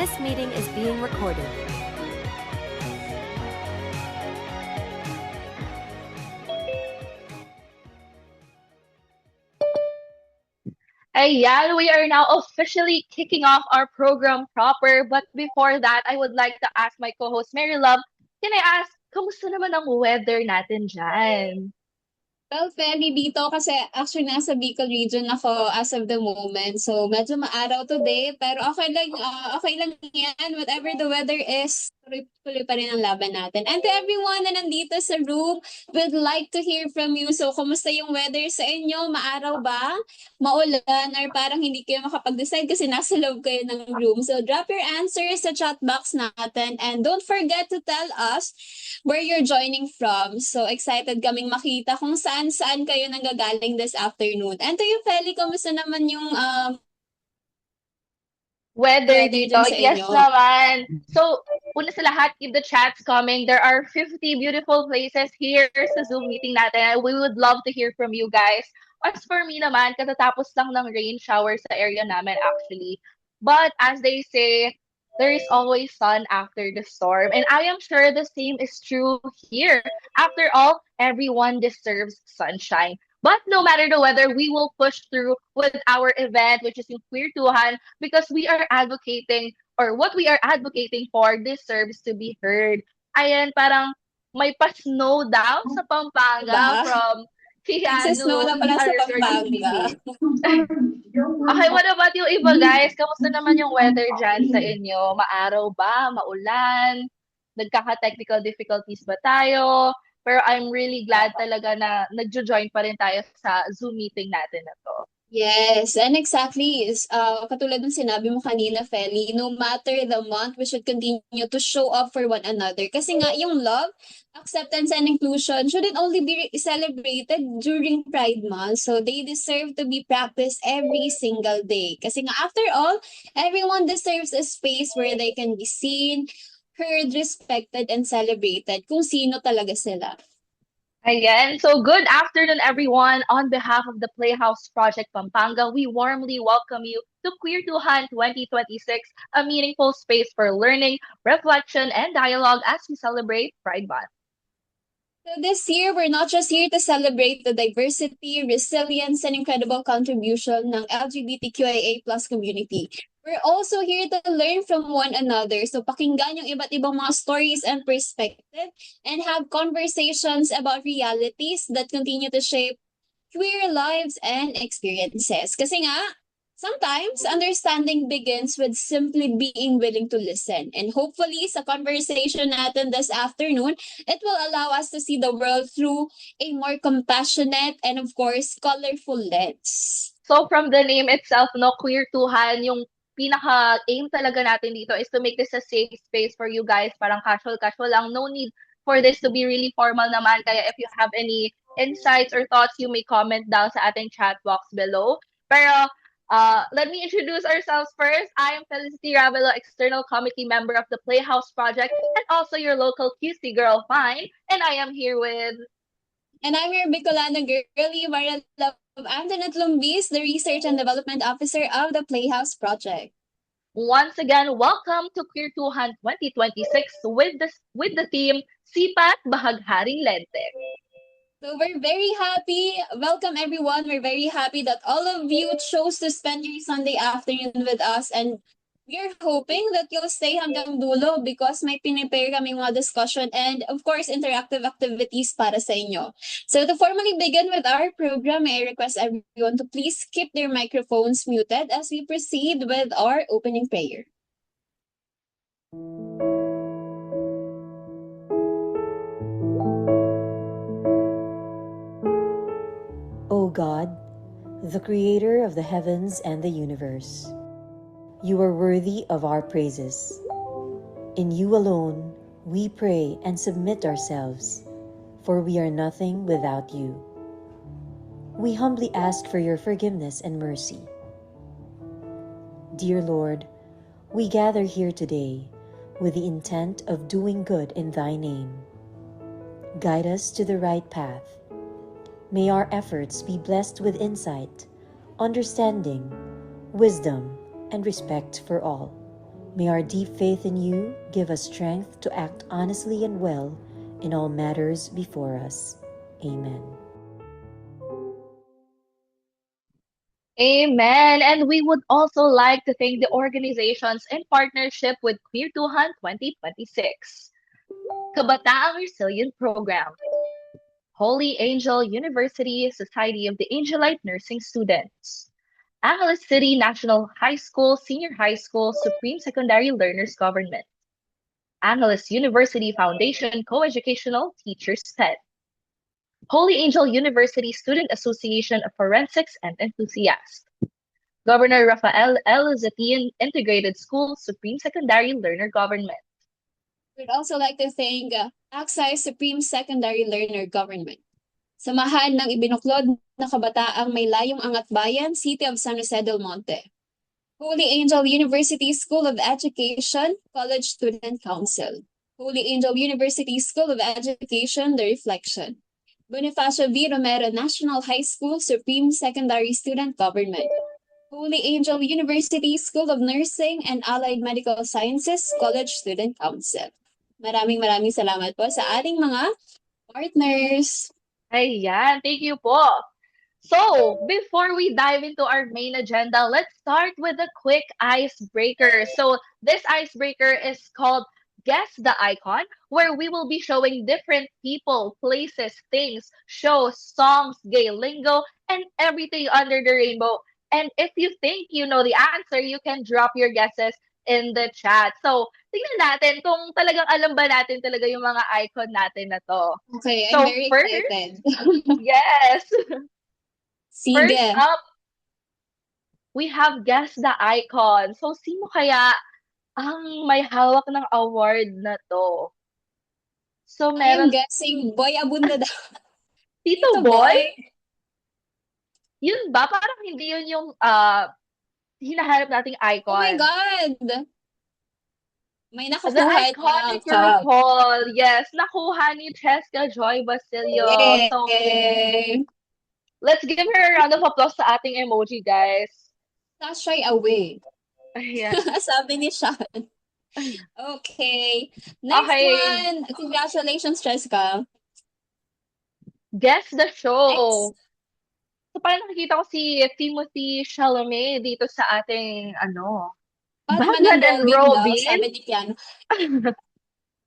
This meeting is being recorded. Ayan, we are now officially kicking off our program proper. But before that, I would like to ask my co-host Mary Love, can I ask, kamusta naman ang weather natin dyan? Well, Feli, dito kasi actually nasa Bicol region ako as of the moment. So, medyo maaraw today. Pero okay lang yan. Whatever the weather is, tuloy pa rin ang laban natin. And to everyone na nandito sa room, would like to hear from you. So, kumusta yung weather sa inyo? Maaraw ba? Maulan? Or parang hindi kayo makapag-decide kasi nasa loob kayo ng room. So, drop your answers sa chat box natin. And don't forget to tell us where you're joining from. So, excited kaming makita kung saan kayo nanggagaling this afternoon. And to you, Feli, kamusta naman yung Weather weather dito, dyan sa yes inyo? naman. So, una sa lahat, keep the chats coming. There are 50 beautiful places here sa Zoom meeting natin. We would love to hear from you guys. As for me naman, katatapos lang ng rain shower sa area namin actually. But as they say, there is always sun after the storm. And I am sure the same is true here. After all, everyone deserves sunshine. But no matter the weather, we will push through with our event, which is yung Queer Tuhan, because we are advocating, or what we are advocating for deserves to be heard. Ayan, parang may pa-snow daw sa Pampanga Diba? from Nagsasnow Keanu na pala sa Resort Pampanga. City. Okay, what about yung iba guys? Kamusta naman yung weather dyan sa inyo? Maaraw ba? Maulan? Nagkaka-technical difficulties ba tayo? Pero I'm really glad talaga na nagjo-join pa rin tayo sa Zoom meeting natin na to. Yes, and exactly, is katulad ng sinabi mo kanina, Feli, no matter the month, we should continue to show up for one another. Kasi nga, yung love, acceptance, and inclusion shouldn't only be celebrated during Pride Month. So, they deserve to be practiced every single day. Kasi nga, after all, everyone deserves a space where they can be seen, heard, respected, and celebrated kung sino talaga sila. Ayan. So, good afternoon, everyone. On behalf of the Playhouse Project Pampanga, we warmly welcome you to Queer Tuhan 2026, a meaningful space for learning, reflection, and dialogue as we celebrate Pride Month. So this year, we're not just here to celebrate the diversity, resilience, and incredible contribution ng LGBTQIA+ community. We're also here to learn from one another. So pakinggan yung iba't ibang mga stories and perspective and have conversations about realities that continue to shape queer lives and experiences. Kasi nga, sometimes understanding begins with simply being willing to listen. And hopefully, sa conversation natin this afternoon, it will allow us to see the world through a more compassionate and, of course, colorful lens. So, from the name itself, no, Queer Tuhan, yung pinaka-aim talaga natin dito is to make this a safe space for you guys. Parang casual-casual lang. No need for this to be really formal naman. Kaya if you have any insights or thoughts, you may comment down sa ating chat box below. Pero, let me introduce ourselves first. I am Felicity Ravelo, external committee member of the Playhouse Project, and also your local QC girl, Fine. And I am here with... And I'm your Bicolana girlie, Maria Love Antoinette Lumbis, the Research and Development Officer of the Playhouse Project. Once again, welcome to Queer Tuhan 2026 with the theme Sipat Bahagharing Lente. So we're very happy. Welcome everyone. We're very happy that all of you chose to spend your Sunday afternoon with us, and we're hoping that you'll stay hanggang dulo because may pinipare kaming mga discussion and of course interactive activities para sa inyo. So to formally begin with our program, may I request everyone to please keep their microphones muted as we proceed with our opening prayer. O God, the creator of the heavens and the universe, you are worthy of our praises. In you alone we pray and submit ourselves, for we are nothing without you. We humbly ask for your forgiveness and mercy. Dear Lord, we gather here today with the intent of doing good in thy name. Guide us to the right path. May our efforts be blessed with insight, understanding, wisdom, and respect for all. May our deep faith in you give us strength to act honestly and well in all matters before us. Amen. Amen. And we would also like to thank the organizations in partnership with Queertuhan 2026. Kabataang Resilient Program. Holy Angel University Society of the Angelite Nursing Students. Angeles City National High School, Senior High School, Supreme Secondary Learners Government. Angeles University Foundation Co-Educational Teachers PED. Holy Angel University Student Association of Forensics and Enthusiasts. Governor Rafael L. Zatian Integrated School, Supreme Secondary Learner Government. We'd also like to thank Aksai Supreme Secondary Learner Government. Samahan ng ibinuklod na kabataang may layong angat bayan, City of San Jose del Monte. Holy Angel University School of Education, College Student Council. Holy Angel University School of Education, The Reflection. Bonifacio V. Romero National High School, Supreme Secondary Student Government. Holy Angel University School of Nursing and Allied Medical Sciences, College Student Council. Maraming salamat po sa ating mga partners. Ayan, thank you po. So, before we dive into our main agenda, let's start with a quick icebreaker. So, this icebreaker is called Guess the Icon, where we will be showing different people, places, things, shows, songs, gay lingo, and everything under the rainbow. And if you think you know the answer, you can drop your guesses in the chat. So, tingnan natin kung talagang alam ba natin talaga yung mga icon natin na to. Okay, So, I'm very first- excited. Yes! Sige. First up, we have Guess the Icon. So, sino kaya ang may hawak ng award na to? So, I am meron guessing Boy Abunda daw. Tito Boy? Yun ba? Parang hindi yun yung hinahanap nating icon. Oh my God! May The nakukuha iconic na recall. Yes, nakuha ni Cheska Joy Basilio. So, Yay! let's give her a round of applause sa ating emoji, guys. Sashay away. Ayan. Sabi ni Sean. Okay. Next Okay. one. Congratulations, Cheska. Guess the show. Next. So, parang nakikita ko si Timothy Chalamet dito sa ating, Batman and Robin? Daw, sabi ni Kian.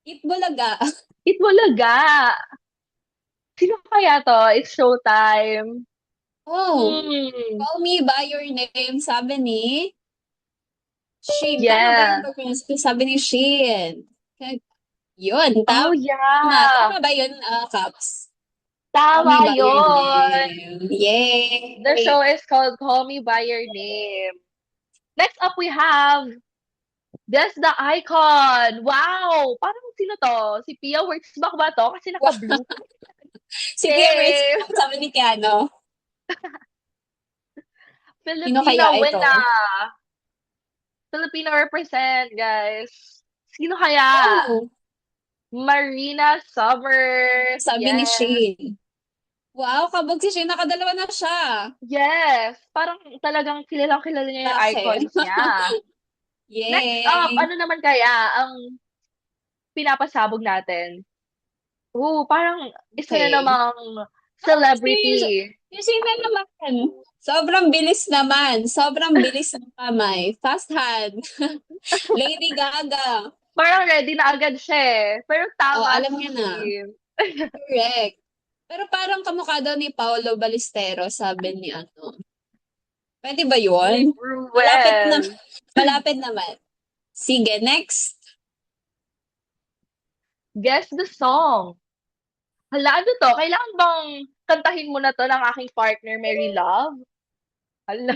Itbulaga. Itbulaga. Sino kaya to? It's showtime. Oh, Hmm. call me by your name, sabi ni Shin. Yeah. Tama ba yung sabi ni Shin? Yun, Oh, tama. yeah. Tama ba yun, Caps? Tama Call me by your yun. name. Yay! The show is called Call Me By Your Name. Next up, we have Guess the Icon. Wow! Parang sino to? Si Pia Wurtzbach ba to? Kasi naka-blue. Sige, Yay! wait. Sabi ni Kiano. Filipino kaya ito? win na. Filipino represent, guys. Sino kaya? Oh, Marina Summers. sabi ni Yes. Shane. Wow, kabog si Shane. Nakadalawa na siya. Yes. Parang talagang kilalang niya yung Bakit? icons niya. Yay! Next up, ano naman kaya ang pinapasabog natin? Parang isa Okay. na namang celebrity. Yung Shane na naman. Sobrang bilis naman. Sobrang bilis ng kamay. Fast hand. Lady Gaga. Parang ready na agad siya eh. Pero tama. Oh, alam niya na. Correct. Pero parang kamukha daw ni Paolo Ballestero, sabi ni ano. Pwede ba yun? Malapit na. Malapit naman. Sige, next. Guess the song. Hala, ano to? Kailangan bang kantahin mo na to ng aking partner, Mary Love? Hala.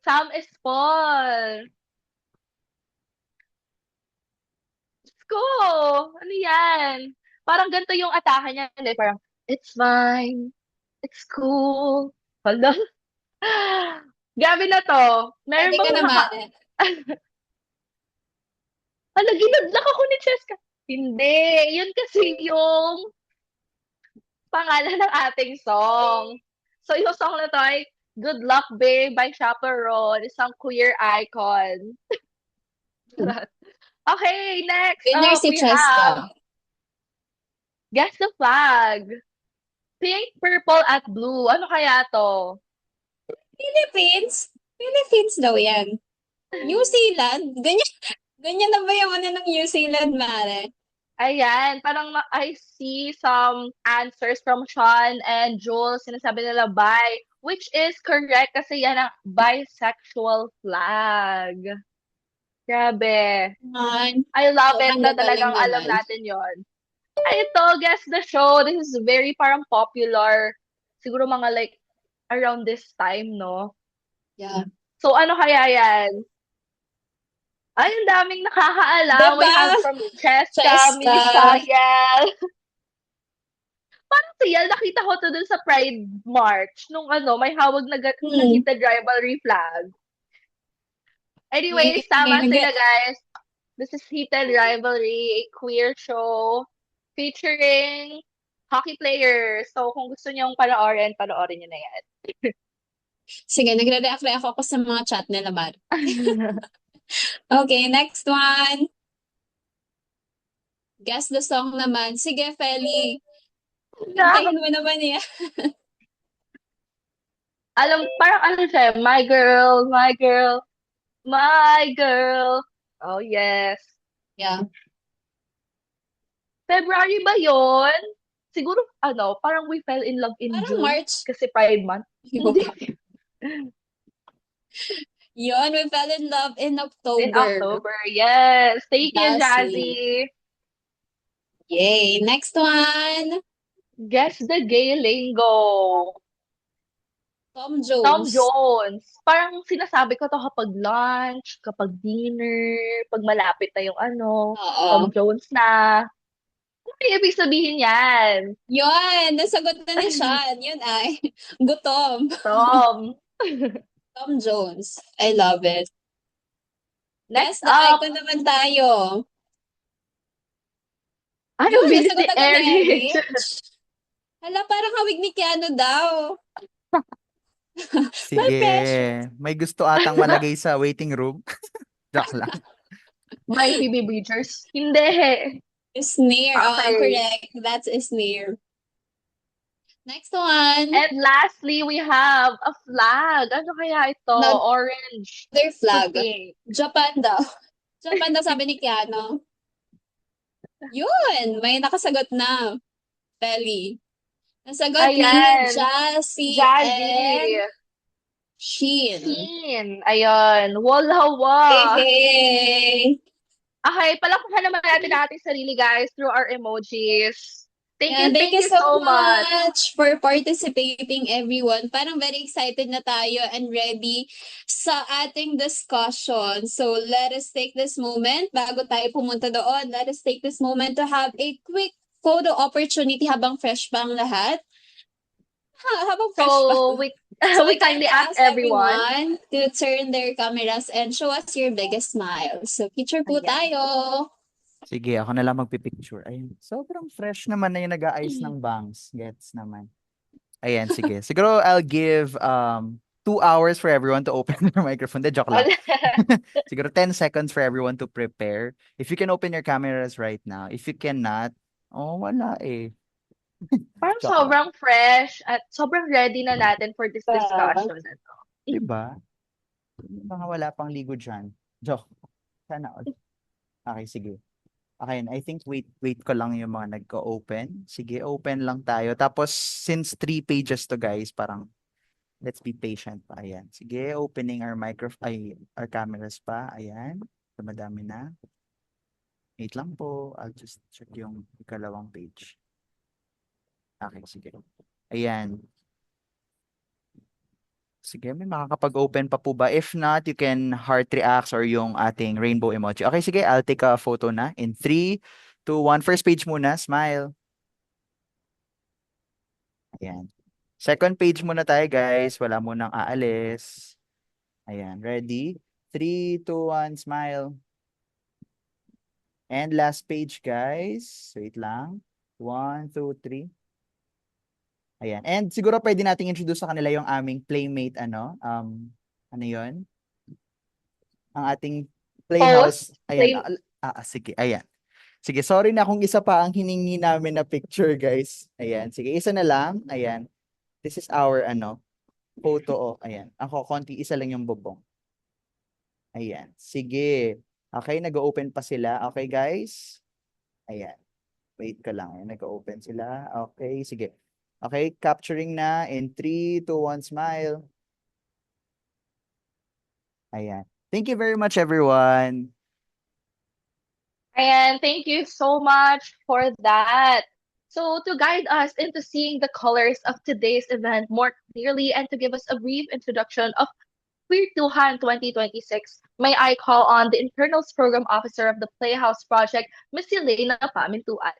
Sam Espol. Ko! Ano yan? Parang ganito yung atake niya. Eh. Parang, it's fine. It's cool. Hala. Gabi na to. Meron Pwede ka bang naman. Hala, ginadlak ako ni Cheska. Hindi. Yun kasi yung pangalan ng ating song. So, yung song na to ay Good Luck Babe by Chaperone, isang queer icon. Okay, next Winner up si we have Cheska. Guess the Flag. Pink, purple, at blue. Ano kaya to? Philippines? Philippines daw yan. New Zealand? Ganyan, ganyan na ba yung ano ng New Zealand, Mare? Ayan, parang I see some answers from Sean and Jules. Sinasabi nila bi, which is correct kasi yan ang bisexual flag. Grabe. Man, I love it sobrang na gagaling talagang alam naman. natin yon. Ay, ito, guess the show. This is very parang popular. Siguro mga like around this time, no? Yeah. So, ano kaya yan? Ay, ang daming nakakaalam. We Diba? have from Cheska, Cheska. Melissa, Yel. Parang si Yel, nakita ko to dun sa Pride March. Nung ano, may hawag na heated rivalry flag. Anyways, tama sila, guys. This is Heated Rivalry, a queer show featuring hockey players. So, kung gusto niyong panoorin niyo na yan. Sige, nagre-react ako sa mga chat nila, Mar. Okay, next one. Guess the song naman. Sige, Feli. Hintayin mo naman yan. Parang ano siya, my girl, my girl, my girl. Oh, yes. Yeah. February ba yon? Siguro, parang we fell in love in Parang June. March. Kasi Pride Month. Yun, we fell in love in October. In October, yes. Thank you, Jazzy. Jazzy. Yay. Next one. Guess the gay lingo. Tom Jones. Tom Jones. Parang sinasabi ko to kapag lunch, kapag dinner, pag malapit na yung Oo. Tom Jones na. Ano ibig sabihin yan? Yun, nasagot na ni Sean. Yun ay, gutom. Tom. Tom Jones. I love it. Next Guess the up. icon naman tayo. Ano, Yun, bilis nasagot ni agad ni Eric. Hala, parang hawig ni Keanu daw. Sige. May gusto atang malagay sa waiting room. Joke lang. By Phoebe Bridgers. Hindi. Sneer. Okay. Correct. That's a sneer. Next one. And lastly, we have a flag. Ano kaya ito? Not- Orange. Their flag. Pink. Japan daw. Japan daw sabi ni Keanu. Yun, may nakasagot na. Feli. Nasagot ni Ayan. Jassy and Jazzy. Sheen. Sheen. Ayun. Walawa. Hey. Okay, palakpakan naman natin ang ating sarili, guys, through our emojis. Thank Thank you so much. for participating, everyone. Parang very excited na tayo and ready sa ating discussion. So let us take this moment, bago tayo pumunta doon, let us take this moment to have a quick photo opportunity habang fresh pa ang lahat. Habang fresh pa. So we kindly ask everyone to turn their cameras and show us your biggest smile. So picture po Ayan. tayo. Sige, ako na lang magpipicture. Ayun. Sobrang fresh naman na yung nag-aayos ng bangs. Gets naman. Ayan, sige. Siguro I'll give 2 hours for everyone to open their microphone. De, joke lang. Siguro 10 seconds for everyone to prepare. If you can open your cameras right now. If you cannot, wala eh. Parang Joke lang. sobrang fresh at sobrang ready na natin for this discussion. Diba? Mga wala pang ligo dyan. Joke. Sana all. Okay, sige. Okay, I think wait ko lang yung mga nagko-open. Sige, open lang tayo. Tapos, since 3 pages to guys, parang let's be patient pa. Ayan. Sige, opening our our cameras pa. Ayan. Dumadami na. Wait lang po. I'll just check yung ikalawang page. Okay, sige. Ayan. Sige, may makakapag-open pa po ba? If not, you can heart reacts or yung ating rainbow emoji. Okay, sige, I'll take a photo na. In 3, 2, 1. First page muna, smile. Ayan. Second page muna tayo, guys. Wala munang aalis. Ayan, ready? 3, 2, 1, smile. And last page, guys. Wait lang. 1, 2, 3. Ayan. And siguro pwede nating introduce sa kanila yung aming playmate, ano yun? Ang ating playhouse. Host, Ayan. play, Sige. Ayan. Sige, sorry na kung isa pa ang hiningi namin na picture, guys. Ayan. Sige, isa na lang. Ayan. This is our, photo. Ayan. Ako, konti, isa lang yung bubong. Ayan. Sige. Okay, nag-open pa sila. Okay, guys? Ayan. Wait ka lang. Ayan, nag-open sila. Okay, sige. Okay, capturing na in 3, 2, 1, smile. Ayan. Thank you very much, everyone. and thank you so much for that. So, to guide us into seeing the colors of today's event more clearly and to give us a brief introduction of Queertuhan 2026, may I call on the Internals Program Officer of the Playhouse Project, Miss Elena Pamintuan.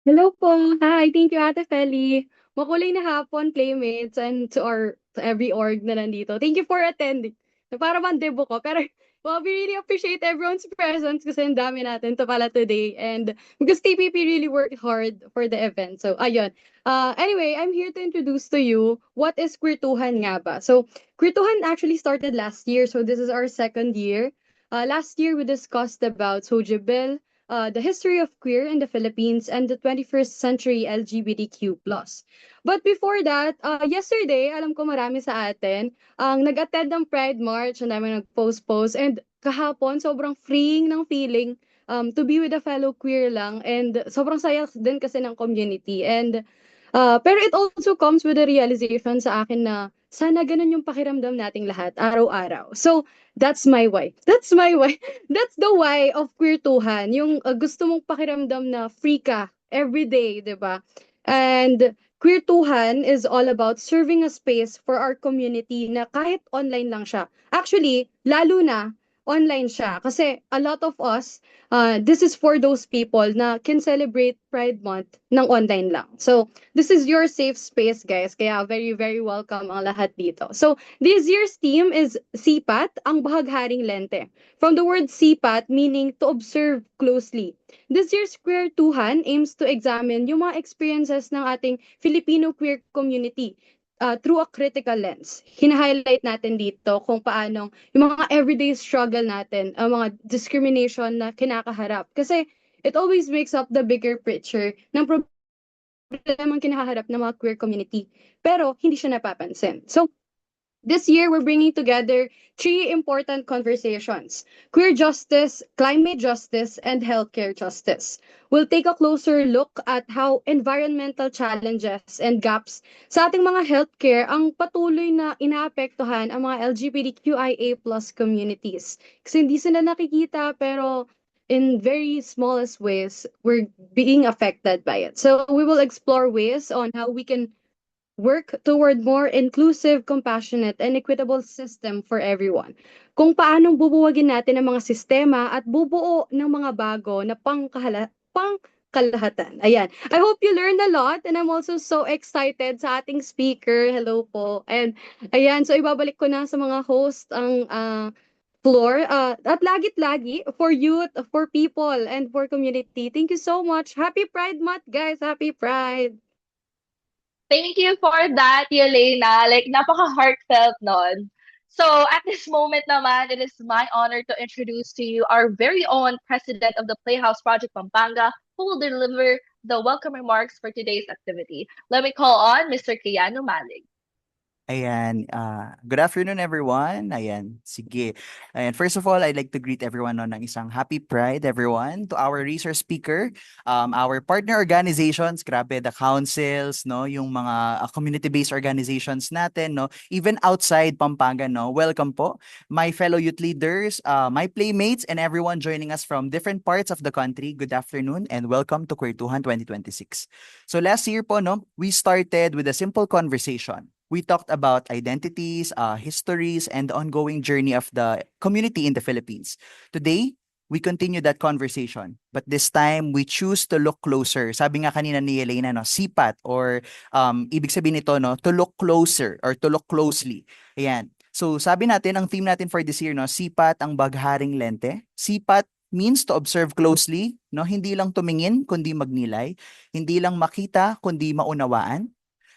Hello po. Hi, thank you Ate Feli. Makulay na hapon, playmates, and to every org na nandito. Thank you for attending. Para man debo ko, pero well, we really appreciate everyone's presence kasi ang dami natin to pala today. And because TPP really worked hard for the event. So, ayun. Anyway, I'm here to introduce to you what is Queertuhan nga ba. So, Queertuhan actually started last year. So, this is our second year. Last year, we discussed about Sojibel, the history of queer in the Philippines and the 21st century LGBTQ+. But before that, yesterday, alam ko marami sa atin ang nag-attend ng Pride March, ang dami nag-post-post, and kahapon, sobrang freeing ng feeling to be with a fellow queer lang, and sobrang saya din kasi ng community. And pero it also comes with a realization sa akin na sana ganun yung pakiramdam nating lahat araw-araw. So, that's my why. That's my why. That's the why of Queertuhan. Yung gusto mong pakiramdam na free ka every day, 'di ba? And Queertuhan is all about serving a space for our community na kahit online lang siya. Actually, lalo na online siya kasi a lot of us, this is for those people na can celebrate Pride Month ng online lang. So, this is your safe space, guys. Kaya very, very welcome ang lahat dito. So, this year's theme is Sipat, ang bahagharing lente. From the word sipat, meaning to observe closely. This year's Queertuhan aims to examine yung mga experiences ng ating Filipino queer community through a critical lens. Hina-highlight natin dito kung paano yung mga everyday struggle natin, ang mga discrimination na kinakaharap. Kasi it always makes up the bigger picture ng problemang kinakaharap ng mga queer community. Pero hindi siya napapansin. So, this year, we're bringing together 3 important conversations: queer justice, climate justice, and healthcare justice. We'll take a closer look at how environmental challenges and gaps sa ating mga healthcare ang patuloy na inaapektuhan ang mga LGBTQIA+ communities. Kasi hindi sila nakikita pero in very smallest ways, we're being affected by it. So we will explore ways on how we can work toward more inclusive, compassionate, and equitable system for everyone. Kung paanong bubuwagin natin ang mga sistema at bubuo ng mga bago na pangkalahatan. Ayan. I hope you learned a lot and I'm also so excited sa ating speaker. Hello po. And ayan, so ibabalik ko na sa mga host ang floor. At lagit-lagi for youth, for people, and for community. Thank you so much. Happy Pride Month, guys. Happy Pride. Thank you for that, Yelena. Like, napaka-heartfelt nun. So, at this moment naman, it is my honor to introduce to you our very own president of the Playhouse Project Pampanga, who will deliver the welcome remarks for today's activity. Let me call on Mr. Kiano Malig. Ayan, good afternoon everyone. Ayan, sige. Ayan, first of all, I'd like to greet everyone no, ng isang happy Pride, everyone. To our resource speaker, our partner organizations, grabe, the councils, no, yung mga community-based organizations natin, no, even outside Pampanga, no, welcome po. My fellow youth leaders, my playmates, and everyone joining us from different parts of the country, good afternoon and welcome to Queertuhan 2026. So last year po, no, we started with a simple conversation. We talked about identities, histories, and the ongoing journey of the community in the Philippines. Today, we continue that conversation. But this time, we choose to look closer. Sabi nga kanina ni Elena, no, sipat, or ibig sabihin nito, no, to look closer or to look closely. Ayan. So sabi natin, ang theme natin for this year, no, sipat ang bagharing lente. Sipat means to observe closely, no? Hindi lang tumingin, kundi magnilay. Hindi lang makita, kundi maunawaan.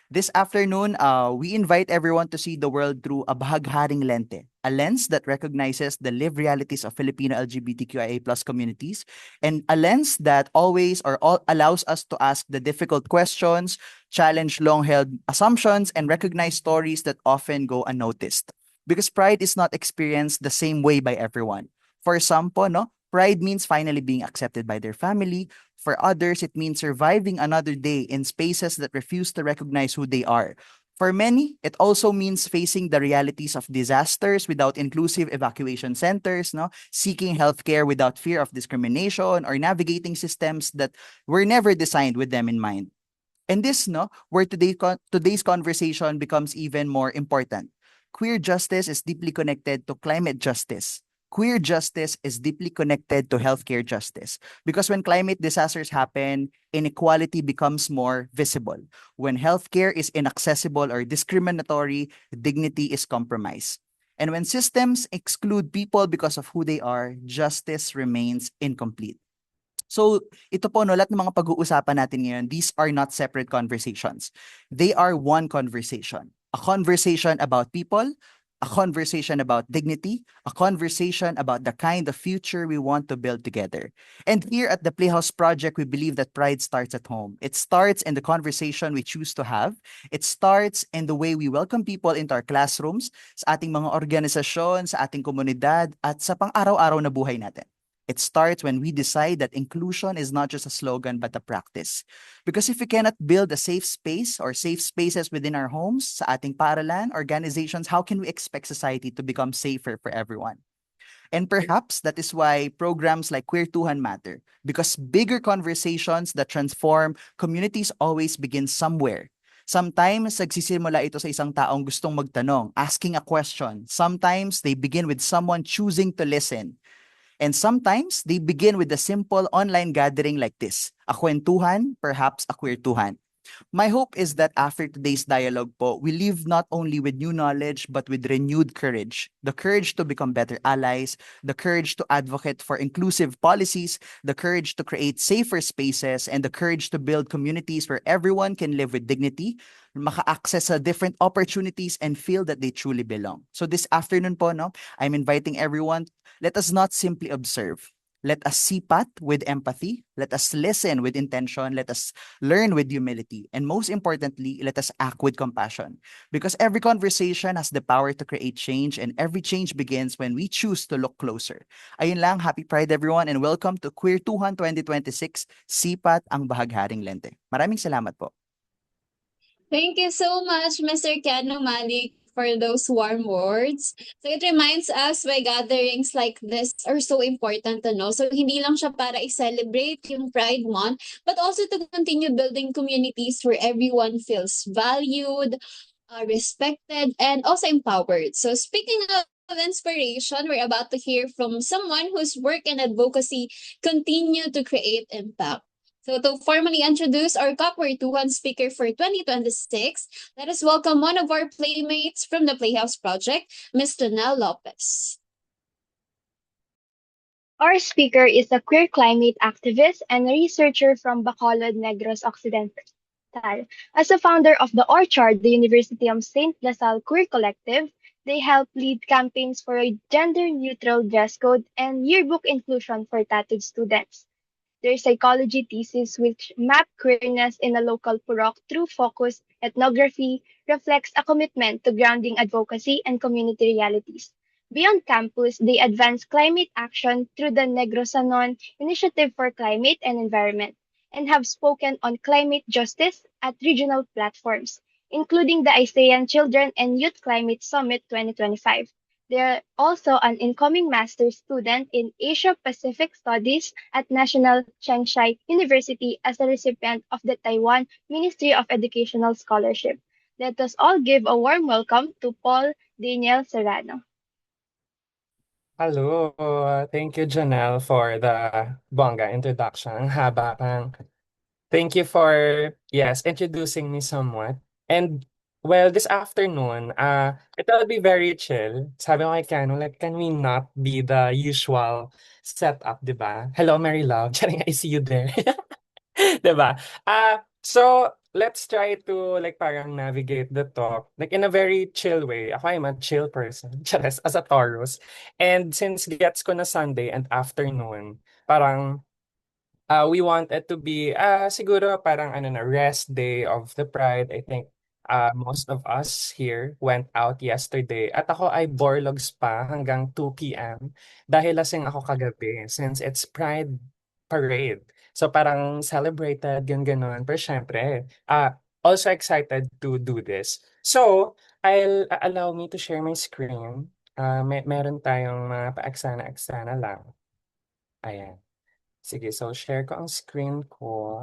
This afternoon, we invite everyone to see the world through a bahagharing lente, a lens that recognizes the lived realities of Filipino LGBTQIA+ communities, and a lens that allows us to ask the difficult questions, challenge long-held assumptions, and recognize stories that often go unnoticed. Because pride is not experienced the same way by everyone. For some po, no, pride means finally being accepted by their family. For others, it means surviving another day in spaces that refuse to recognize who they are. For many, it also means facing the realities of disasters without inclusive evacuation centers, no? Seeking healthcare without fear of discrimination, or navigating systems that were never designed with them in mind. And this, no, where today's conversation becomes even more important. Queer justice is deeply connected to climate justice. Queer justice is deeply connected to healthcare justice. Because when climate disasters happen, inequality becomes more visible. When healthcare is inaccessible or discriminatory, dignity is compromised. And when systems exclude people because of who they are, justice remains incomplete. So, ito po, no, lahat ng mga pag-uusapan natin ngayon, these are not separate conversations. They are one conversation. A conversation about people, a conversation about dignity, a conversation about the kind of future we want to build together. And here at the Playhouse Project, we believe that pride starts at home. It starts in the conversation we choose to have. It starts in the way we welcome people into our classrooms, sa ating mga organisasyon, sa ating komunidad, at sa pang-araw-araw na buhay natin. It starts when we decide that inclusion is not just a slogan, but a practice. Because if we cannot build a safe space or safe spaces within our homes, sa ating paaralan, organizations, how can we expect society to become safer for everyone? And perhaps that is why programs like Queertuhan matter. Because bigger conversations that transform communities always begin somewhere. Sometimes, nagsisimula ito sa isang taong gustong magtanong, asking a question. Sometimes, they begin with someone choosing to listen. And sometimes, they begin with a simple online gathering like this. A kwentuhan, perhaps a queertuhan. My hope is that after today's dialogue po, we leave not only with new knowledge, but with renewed courage. The courage to become better allies, the courage to advocate for inclusive policies, the courage to create safer spaces, and the courage to build communities where everyone can live with dignity, maka-access sa different opportunities, and feel that they truly belong. So this afternoon po, no, I'm inviting everyone, let us not simply observe. Let us sipat with empathy. Let us listen with intention. Let us learn with humility. And most importantly, let us act with compassion. Because every conversation has the power to create change, and every change begins when we choose to look closer. Ayun lang, happy Pride everyone, and welcome to Queertuhan 2026, Sipat ang Bahagharing Lente. Maraming salamat po. Thank you so much, Mr. Keno Malik, for those warm words. So it reminds us why gatherings like this are so important to know. So hindi lang siya para i-celebrate yung Pride Month, but also to continue building communities where everyone feels valued, respected, and also empowered. So speaking of inspiration, we're about to hear from someone whose work and advocacy continue to create impact. So to formally introduce our Kakweertuhan speaker for 2026, let us welcome one of our playmates from the Playhouse Project, Ms. Donelle Lopez. Our speaker is a queer climate activist and a researcher from Bacolod, Negros Occidental. As a founder of the Orchard, the University of St. LaSalle Queer Collective, they help lead campaigns for a gender-neutral dress code and yearbook inclusion for tattooed students. Their psychology thesis, which mapped queerness in a local purok through focused ethnography, reflects a commitment to grounding advocacy and community realities. Beyond campus, they advance climate action through the Negrosanon Initiative for Climate and Environment, and have spoken on climate justice at regional platforms, including the ASEAN Children and Youth Climate Summit 2025. They are also an incoming master's student in Asia Pacific Studies at National Chiang University as a recipient of the Taiwan Ministry of Educational Scholarship. Let us all give a warm welcome to Paul Daniel Serrano. Hello, thank you, Janelle, for the bongga introduction. Ang haba pang. Thank you for, yes, introducing me somewhat. And Well, this afternoon, it'll be very chill. Sabi ko kay Kano, like, can we not be the usual setup, di ba? Hello, Mary Love. Charing, I see you there. Di ba? So, let's try to, like, parang navigate the talk, like, in a very chill way. Ako, I'm a chill person, charas, as a Taurus. And since gets ko na Sunday and afternoon, parang, we want it to be siguro parang ano na rest day of the Pride. I think most of us here went out yesterday at ako ay borlogs pa hanggang 2 p.m. dahil lasing ako kagabi since it's Pride parade. So parang celebrated yung ganun. Pero syempre, also excited to do this. So, allow me to share my screen. Meron tayong mga paaksana-aksana lang. Ayan. Sige, so share ko ang screen ko.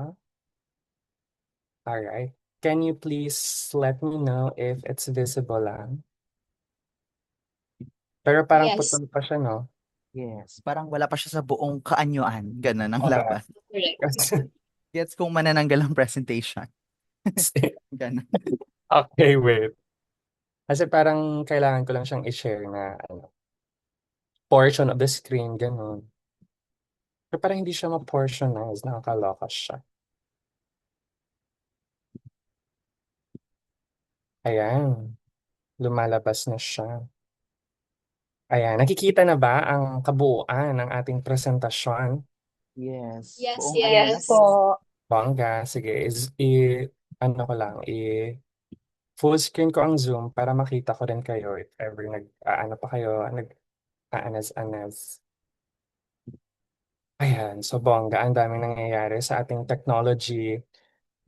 Alright. Can you please let me know if it's visible lang? Pero parang Yes. putol pa siya, no? Yes, parang wala pa siya sa buong kaanyuan. Ganun ang Okay. laban. Correct. Gets kung manananggal ang presentation. Ganun. Okay, wait. Kasi parang kailangan ko lang siyang i-share na portion of the screen, ganun. Pero parang hindi siya ma-portionize. Nakakaloka siya. Ayan. Lumalabas na siya. Ayan. Nakikita na ba ang kabuuan ng ating presentasyon? Yes. Yes, Buong yes. Yes po. Bongga. Sige. Ano ko lang. Full screen ko ang Zoom para makita ko rin kayo if ever ano pa kayo, nag-aanas-anas. Ayan. So, bongga. Ang daming nangyayari sa ating technology.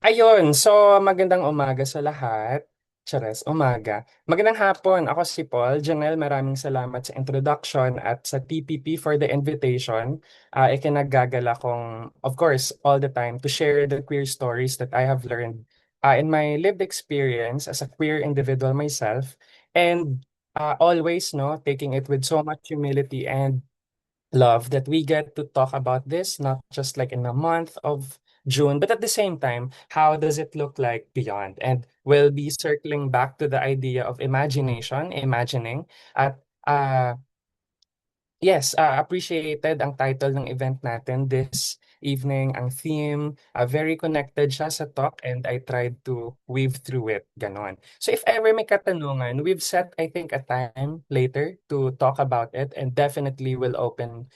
Ayun, so magandang umaga sa lahat. Chares, umaga. Magandang hapon. Ako si Paul. Janelle, maraming salamat sa introduction at sa TPP for the invitation. Ikinagagala kong, of course, all the time to share the queer stories that I have learned in my lived experience as a queer individual myself. And always, no, taking it with so much humility and love that we get to talk about this, not just like in the month of June, but at the same time, how does it look like beyond? And we'll be circling back to the idea of imagination, imagining, at yes, appreciated ang title ng event natin this evening, ang theme, very connected siya sa talk and I tried to weave through it, ganon. So if ever may katanungan, we've set, I think, a time later to talk about it and definitely will open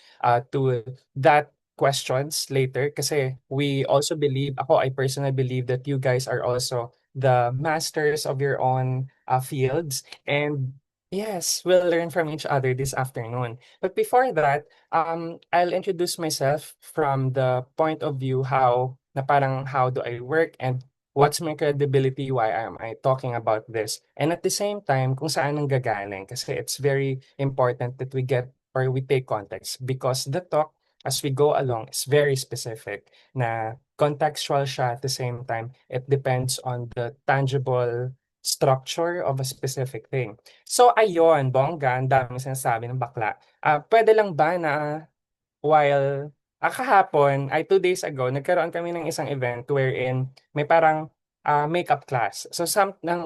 to that questions later kasi we also believe, I personally believe that you guys are also the masters of your own fields and yes, we'll learn from each other this afternoon. But before that, I'll introduce myself from the point of view na parang how do I work and what's my credibility, why am I talking about this? And at the same time, kung saan ang gagaling. Kasi it's very important that we get or we take context because the talk as we go along is very specific na contextual siya at the same time. It depends on the tangible structure of a specific thing. So ayun, bongga, ang daming sinasabi ng bakla. Pwede lang ba na while kahapon, 2 days ago, nagkaroon kami ng isang event wherein may parang makeup class. So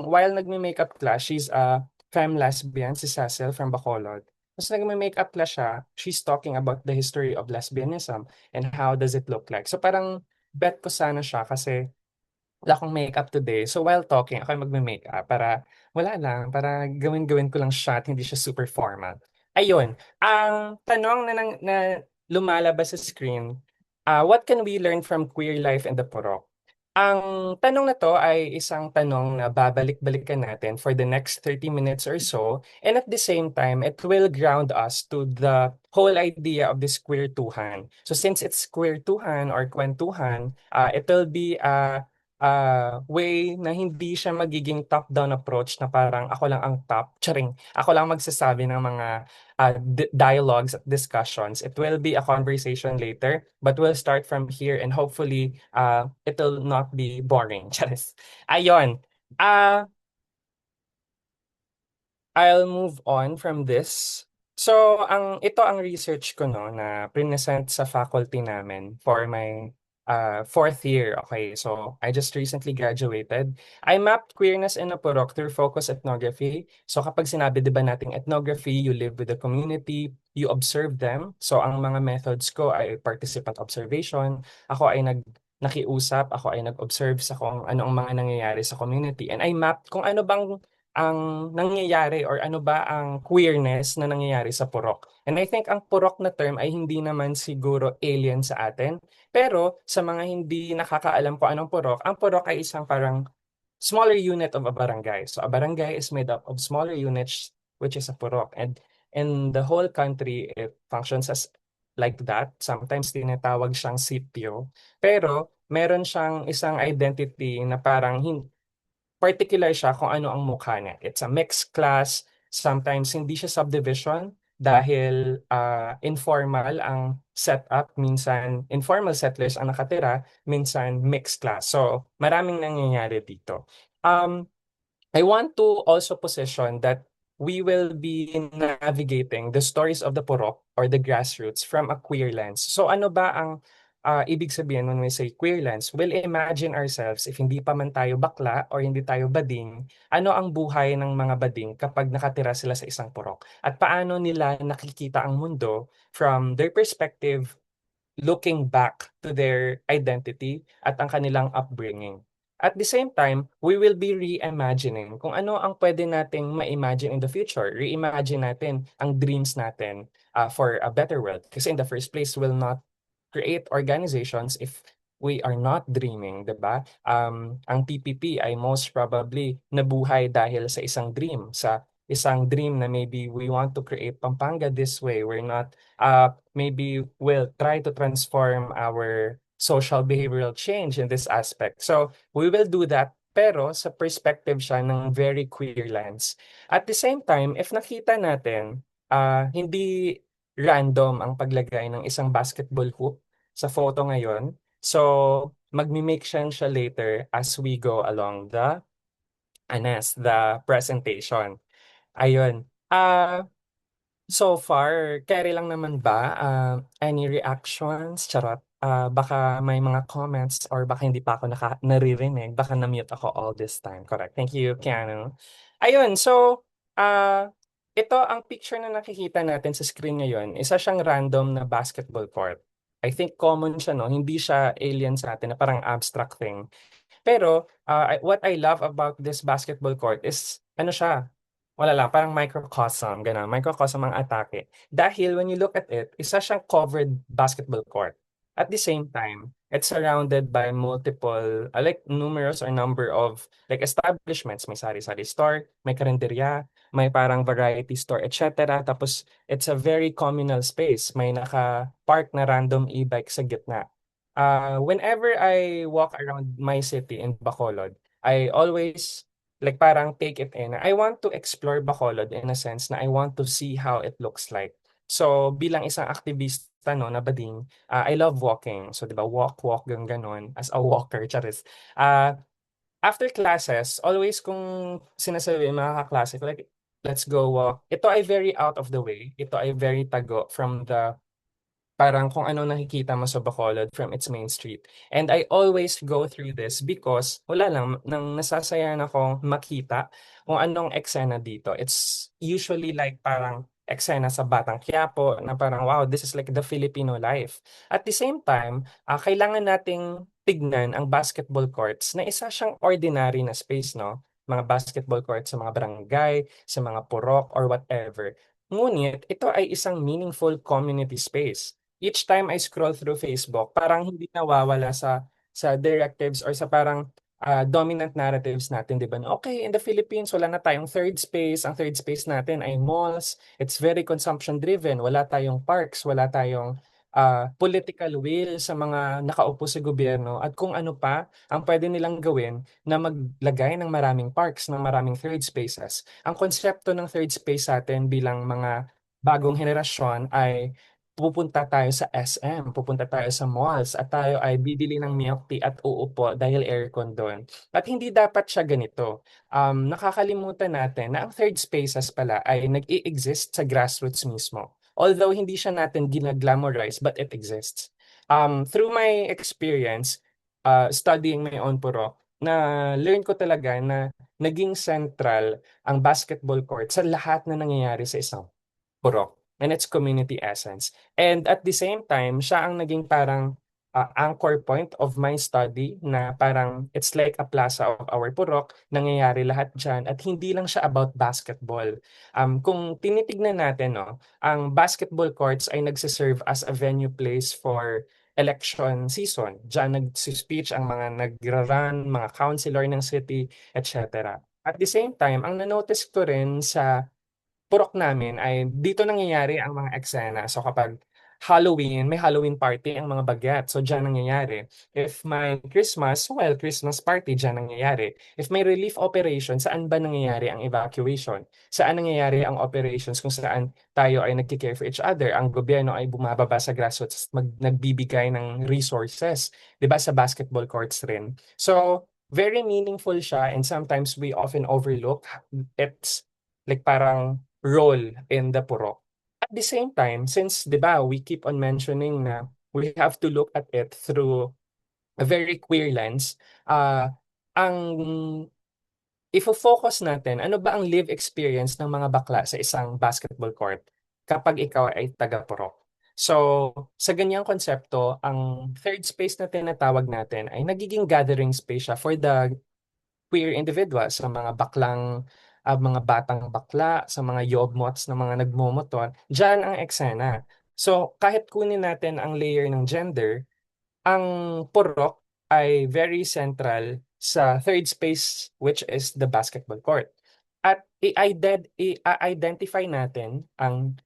while nagme-makeup class, she's a femme lesbian, si Cecil from Bacolod. Tapos nagme-makeup class siya, she's talking about the history of lesbianism and how does it look like. So parang bet ko sana siya kasi wala akong makeup today. So while talking, ako yung magme-makeup para wala lang, para gawin-gawin ko lang siya at hindi siya super formal. Ayun, ang tanong na lumalabas sa screen, what can we learn from queer life in the Purok? Ang tanong na to ay isang tanong na babalik-balikan natin for the next 30 minutes or so. And at the same time, it will ground us to the whole idea of this queertuhan. So since it's queertuhan or kwentuhan, it will be a way na hindi siya magiging top-down approach na parang ako lang ang top, charing, ako lang magsasabi ng mga dialogues at discussions. It will be a conversation later, but we'll start from here and hopefully it will not be boring. Charis. Ayun. I'll move on from this. So, ito ang research ko no na present sa faculty namin for my fourth year. Okay, so I just recently graduated. I mapped queerness in Napurok through focus ethnography. So kapag sinabi, di ba nating ethnography, you live with the community, you observe them. So ang mga methods ko ay participant observation. Ako ay nakiusap, ako ay nag-observe sa kung ano ang mga nangyayari sa community. And I mapped kung ano bang ang nangyayari or ano ba ang queerness na nangyayari sa Purok. And I think ang Purok na term ay hindi naman siguro alien sa atin. Pero sa mga hindi nakakaalam kung anong Purok, ang Purok ay isang parang smaller unit of a barangay. So a barangay is made up of smaller units, which is a Purok. And in the whole country, it functions as like that. Sometimes tinatawag siyang sitio. Pero meron siyang isang identity na parang particular siya kung ano ang mukha niya. It's a mixed class. Sometimes hindi siya subdivision dahil informal ang setup. Minsan informal settlers ang nakatira, minsan mixed class. So maraming nangyayari dito. I want to also position that we will be navigating the stories of the Purok or the grassroots from a queer lens. So ano ba ang ibig sabihin when we say queer lens? We'll imagine ourselves, if hindi pa man tayo bakla or hindi tayo bading, ano ang buhay ng mga bading kapag nakatira sila sa isang purok? At paano nila nakikita ang mundo from their perspective, looking back to their identity at ang kanilang upbringing. At the same time, we will be reimagining kung ano ang pwede nating ma-imagine in the future. Reimagine natin ang dreams natin for a better world. Kasi in the first place, we'll not create organizations if we are not dreaming, 'di ba? Ang TPP ay most probably nabuhay dahil sa isang dream na maybe we want to create Pampanga this way. We're not maybe we'll try to transform our social behavioral change in this aspect. So we will do that pero sa perspective siya ng very queer lens. At the same time, if nakita natin hindi random ang paglagay ng isang basketball hoop sa photo ngayon. So, magmi-make sense siya later as we go along the presentation. Ayun. So far, carry lang naman ba? Any reactions? Charot. Baka may mga comments or baka hindi pa ako naririnig. Baka na-mute ako all this time. Correct. Thank you, Keanu. Ayun, so, ito ang picture na nakikita natin sa screen ngayon. Isa siyang random na basketball court. I think common siya, no? Hindi siya alien sa atin na parang abstract thing. Pero what I love about this basketball court is, ano siya? Wala lang, parang microcosm, gano'n. Microcosm ang atake. Dahil when you look at it, isa siyang covered basketball court. At the same time, it's surrounded by multiple, like numerous or number of like establishments. May sari-sari store, may karinderya, may parang variety store, etc. Tapos, it's a very communal space. May naka-park na random e-bike sa gitna. Whenever I walk around my city in Bacolod, I always like parang take it in. I want to explore Bacolod in a sense na I want to see how it looks like. So bilang isang aktivista no na bading, I love walking. So 'di ba walk ganon as a walker charis. After classes, always kung sinasabi ng mga kaklase ko like let's go walk. Ito ay very out of the way. Ito ay very tago from the parang kung ano nakikita mo sa Bacolod from its main street. And I always go through this because wala lang, nang nasasayahan akong makita kung anong eksena dito. It's usually like parang eksena sa Batang Quiapo na parang wow, this is like the Filipino life. At the same time, kailangan nating tignan ang basketball courts na isa siyang ordinary na space, no? Mga basketball courts sa mga barangay, sa mga purok or whatever. Ngunit ito ay isang meaningful community space. Each time I scroll through Facebook, parang hindi nawawala sa directives or sa parang dominant narratives natin, di ba? Okay, in the Philippines, wala na tayong third space. Ang third space natin ay malls. It's very consumption-driven. Wala tayong parks, wala tayong political will sa mga nakaupo sa gobyerno at kung ano pa ang pwede nilang gawin na maglagay ng maraming parks, ng maraming third spaces. Ang konsepto ng third space sa atin bilang mga bagong henerasyon ay pupunta tayo sa SM, pupunta tayo sa malls at tayo ay bibili ng milk tea at uupo dahil aircon doon. At hindi dapat siya ganito. Nakakalimutan natin na ang third spaces pala ay nag-i-exist sa grassroots mismo. Although hindi siya natin ginaglamorize but it exists. Through my experience, studying my own purok, na learn ko talaga na naging central ang basketball court sa lahat na nangyayari sa isang purok and its community essence. And at the same time, siya ang naging parang anchor point of my study na parang it's like a plaza of our purok, nangyayari lahat dyan at hindi lang siya about basketball. Kung tinitignan natin, no, ang basketball courts ay nagsiserve as a venue place for election season. Diyan nag-speech ang mga nagra-run, mga councilor ng city, etc. At the same time, ang nanotice ko rin sa purok namin ay dito nangyayari ang mga eksena. So kapag Halloween, may Halloween party ang mga bagyat. So diyan nangyayari. If may Christmas, well, Christmas party, diyan nangyayari. If may relief operation, saan ba nangyayari ang evacuation? Saan nangyayari ang operations kung saan tayo ay nagki-care for each other? Ang gobyerno ay bumababa sa grassroots, nagbibigay ng resources. 'Di ba sa basketball courts rin. So very meaningful siya and sometimes we often overlook its like parang role in the purok. At the same time, since 'di ba, we keep on mentioning na we have to look at it through a very queer lens, ang ifo-focus natin, ano ba ang live experience ng mga bakla sa isang basketball court kapag ikaw ay taga-purok? So, sa ganyang konsepto, ang third space na tinatawag natin ay nagiging gathering space siya for the queer individuals, sa mga baklang, mga batang bakla, sa mga yobmots na mga nagmomotor, diyan ang eksena. So, kahit kunin natin ang layer ng gender, ang purok ay very central sa third space which is the basketball court. At i-identify natin ang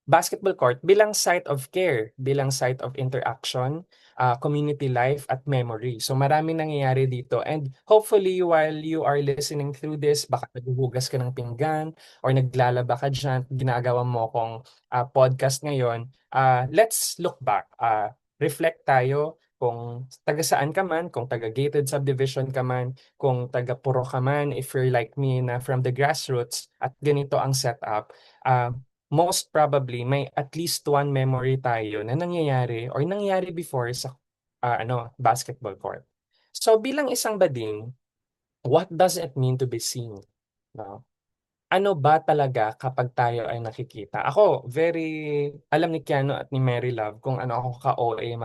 basketball court bilang site of care, bilang site of interaction, community life at memory. So maraming nangyayari dito and hopefully while you are listening through this, baka naghuhugas ka ng pinggan or naglalaba ka dyan, ginagawa mo akong podcast ngayon, let's look back. Reflect tayo kung taga saan ka man, kung taga gated subdivision ka man, kung taga puro ka man, if you're like me na from the grassroots at ganito ang setup, most probably may at least one memory tayo na nangyayari or nangyari before sa basketball court. So bilang isang bading, what does it mean to be seen? No? Ano ba talaga kapag tayo ay nakikita? Ako, very alam ni Keanu at ni Mary Love kung ano ako ka-OA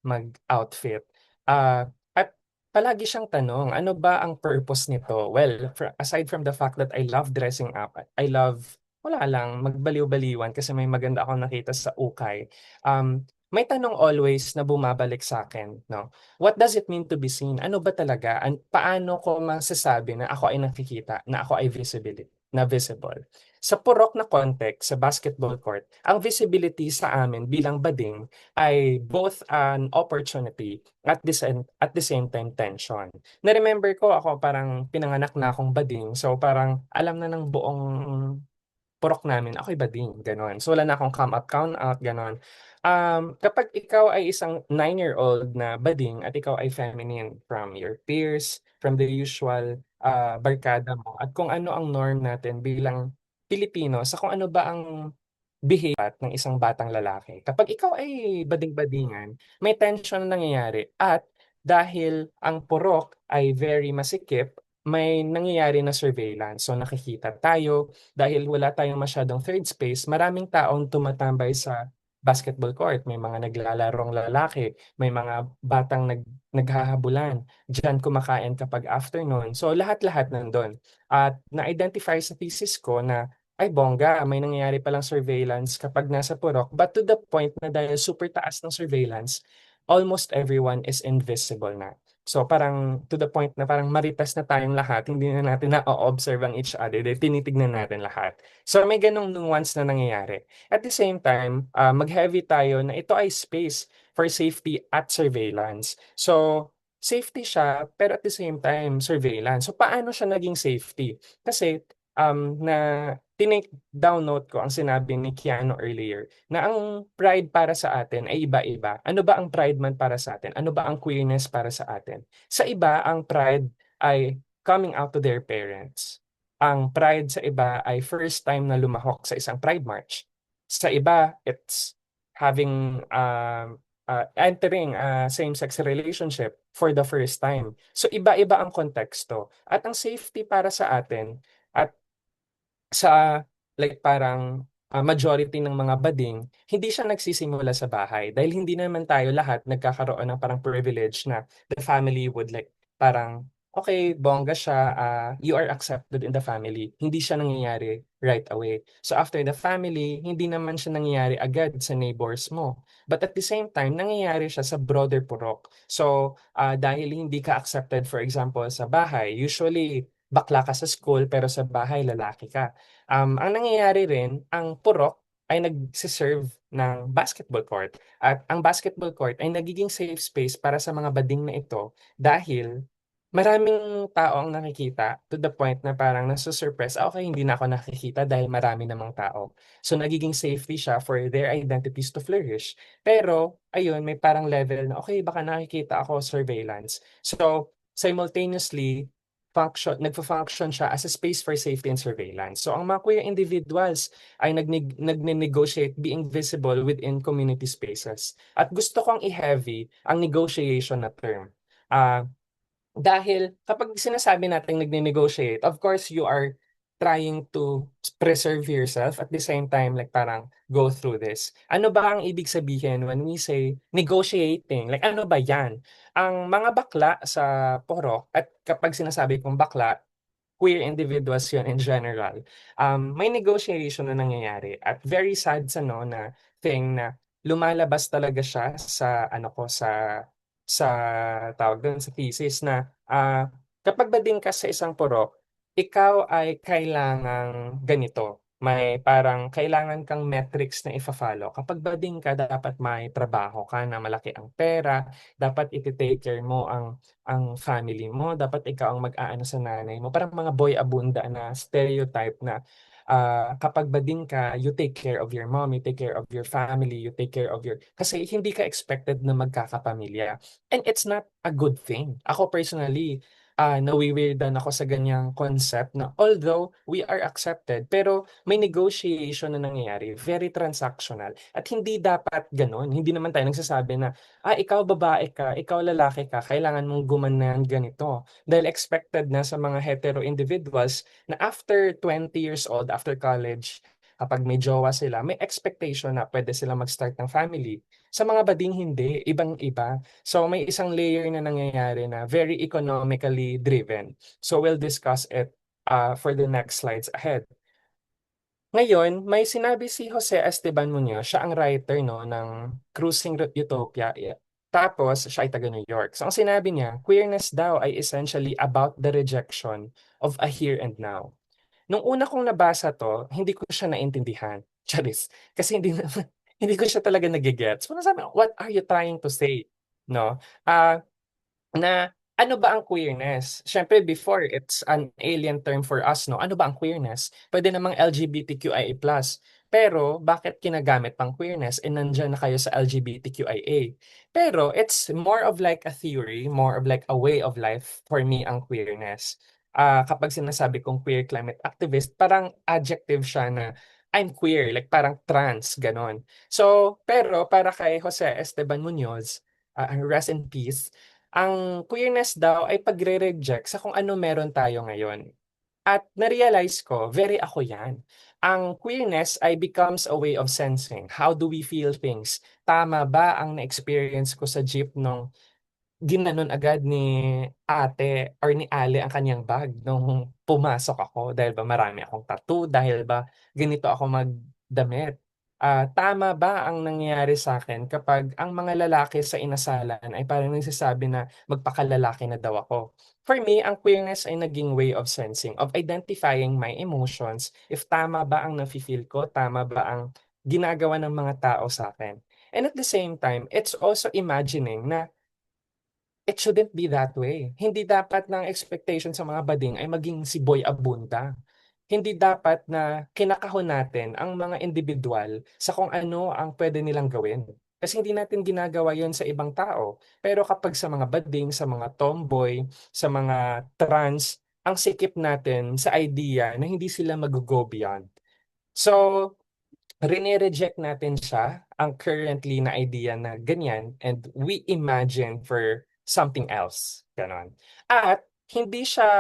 mag-outfit. At palagi siyang tanong, ano ba ang purpose nito? Well, aside from the fact that I love dressing up, I love wala lang, magbaliw-baliwan kasi may maganda akong nakita sa ukay. May tanong always na bumabalik sa akin, no? What does it mean to be seen? Ano ba talaga? Paano ko masasabi na ako ay nakikita, na ako ay visible? Sa purok na context, sa basketball court, ang visibility sa amin bilang bading ay both an opportunity at the same time tension. Na-remember ko ako parang pinanganak na akong bading, so parang alam na ng buong purok namin, ako'y bading, gano'n. So, wala na akong come up, count out, gano'n. Kapag ikaw ay isang 9-year-old na bading at ikaw ay feminine from your peers, from the usual barkada mo, at kung ano ang norm natin bilang Pilipino, sa kung ano ba ang behavior ng isang batang lalaki. Kapag ikaw ay bading-badingan, may tension na nangyayari at dahil ang purok ay very masikip, may nangyayari na surveillance. So nakikita tayo dahil wala tayong masyadong third space, maraming taong tumatambay sa basketball court. May mga naglalarong lalaki, may mga batang naghahabulan. Diyan kumakain kapag afternoon. So lahat-lahat nandun. At na-identify sa thesis ko na ay bongga, may nangyayari palang surveillance kapag nasa purok. But to the point na dahil super taas ng surveillance, almost everyone is invisible na. So parang to the point na parang maritas na tayong lahat, hindi na natin na-observe ang each other, dahil tinitignan natin lahat. So may ganong nuance na nangyayari. At the same time, mag-heavy tayo na ito ay space for safety at surveillance. So safety siya, pero at the same time, surveillance. So paano siya naging safety? Kasi na tinake down note ko ang sinabi ni Keanu earlier na ang pride para sa atin ay iba-iba. Ano ba ang pride man para sa atin? Ano ba ang queerness para sa atin? Sa iba, ang pride ay coming out to their parents. Ang pride sa iba ay first time na lumahok sa isang pride march. Sa iba, it's having entering a same-sex relationship for the first time. So iba-iba ang konteksto. At ang safety para sa atin at sa like parang majority ng mga bading, hindi siya nagsisimula sa bahay dahil hindi naman tayo lahat nagkakaroon ng parang privilege na the family would like parang okay, bongga siya, you are accepted in the family. Hindi siya nangyayari right away. So after the family, hindi naman siya nangyayari agad sa neighbors mo. But at the same time, nangyayari siya sa broader purok. So dahil hindi ka accepted, for example, sa bahay, usually bakla ka sa school pero sa bahay lalaki ka. Ang nangyayari rin, ang purok ay nagsiserve ng basketball court. At ang basketball court ay nagiging safe space para sa mga bading na ito dahil maraming tao ang nakikita to the point na parang nasusurpress, okay, hindi na ako nakikita dahil marami namang tao. So, nagiging safety siya for their identities to flourish. Pero, ayun, may parang level na, okay, baka nakikita ako, surveillance. So, simultaneously, nagfa-function siya as a space for safety and surveillance. So, ang mga queer individuals ay nagne-negotiate being visible within community spaces. At gusto kong i-heavy ang negotiation na term. Dahil kapag sinasabi natin nagne-negotiate, of course, you are trying to preserve yourself at the same time, like parang go through this. Ano ba ang ibig sabihin when we say negotiating? Like ano ba yan? Ang mga bakla sa purok, at kapag sinasabi kong bakla, queer individuals yun in general, may negotiation na nangyayari. At very sad sa no na thing na lumalabas talaga siya sa ano ko sa tawag doon sa thesis na kapag bading ka sa isang purok, ikaw ay kailangang ganito. May parang kailangan kang metrics na ifa-follow. Kapag bading ka, dapat may trabaho ka na malaki ang pera, dapat iti-take care mo ang family mo, dapat ikaw ang mag-aano sa nanay mo. Parang mga boy abunda na stereotype na kapag bading ka, you take care of your mom, you take care of your family, you take care of your... Kasi hindi ka expected na magkakapamilya. And it's not a good thing. Ako personally, nawiwirdan ako sa ganyang concept na although we are accepted, pero may negotiation na nangyayari, very transactional. At hindi dapat ganun. Hindi naman tayo nagsasabi na, ikaw babae ka, ikaw lalaki ka, kailangan mong gumanan ganito. Dahil expected na sa mga hetero individuals na after 20 years old, after college, kapag may jowa sila, may expectation na pwede sila mag-start ng family. Sa mga bading hindi, ibang-iba. So may isang layer na nangyayari na very economically driven. So we'll discuss it for the next slides ahead. Ngayon, may sinabi si Jose Esteban Munoz, siya ang writer no, ng Cruising Utopia. Tapos, siya ay taga New York. So ang sinabi niya, queerness daw ay essentially about the rejection of a here and now. Nung una kong nabasa to, hindi ko siya naintindihan. Charis. Kasi hindi ko siya talaga nagigets. So, sabi, what are you trying to say? No? Na ano ba ang queerness? Siyempre, before, it's an alien term for us, no? Ano ba ang queerness? Pwede namang LGBTQIA+. Pero, bakit kinagamit pang queerness? E nandyan na kayo sa LGBTQIA. Pero, it's more of like a theory, more of like a way of life for me ang queerness. Kapag sinasabi kong queer climate activist, parang adjective siya na I'm queer, like parang trans, ganon. So, pero para kay Jose Esteban Munoz, rest in peace, ang queerness daw ay pagre-reject sa kung ano meron tayo ngayon. At na-realize ko, very ako yan. Ang queerness ay becomes a way of sensing. How do we feel things? Tama ba ang na-experience ko sa jeep nung ginanon agad ni ate or ni Ale ang kanyang bag nung pumasok ako dahil ba marami akong tattoo, dahil ba ganito ako magdamit. Tama ba ang nangyayari sa akin kapag ang mga lalaki sa inasalan ay parang nagsasabi na magpakalalaki na daw ako? For me, ang queerness ay naging way of sensing, of identifying my emotions, if tama ba ang nafe-feel ko, tama ba ang ginagawa ng mga tao sa akin. And at the same time, it's also imagining na it shouldn't be that way. Hindi dapat ng expectation sa mga bading ay maging si Boy Abunda. Hindi dapat na kinakahon natin ang mga individual sa kung ano ang pwede nilang gawin. Kasi hindi natin ginagawa yon sa ibang tao. Pero kapag sa mga bading, sa mga tomboy, sa mga trans, ang sikip natin sa idea na hindi sila mag-go beyond. So, reject natin siya, ang currently na idea na ganyan, and we imagine for something else. Ganon. At hindi siya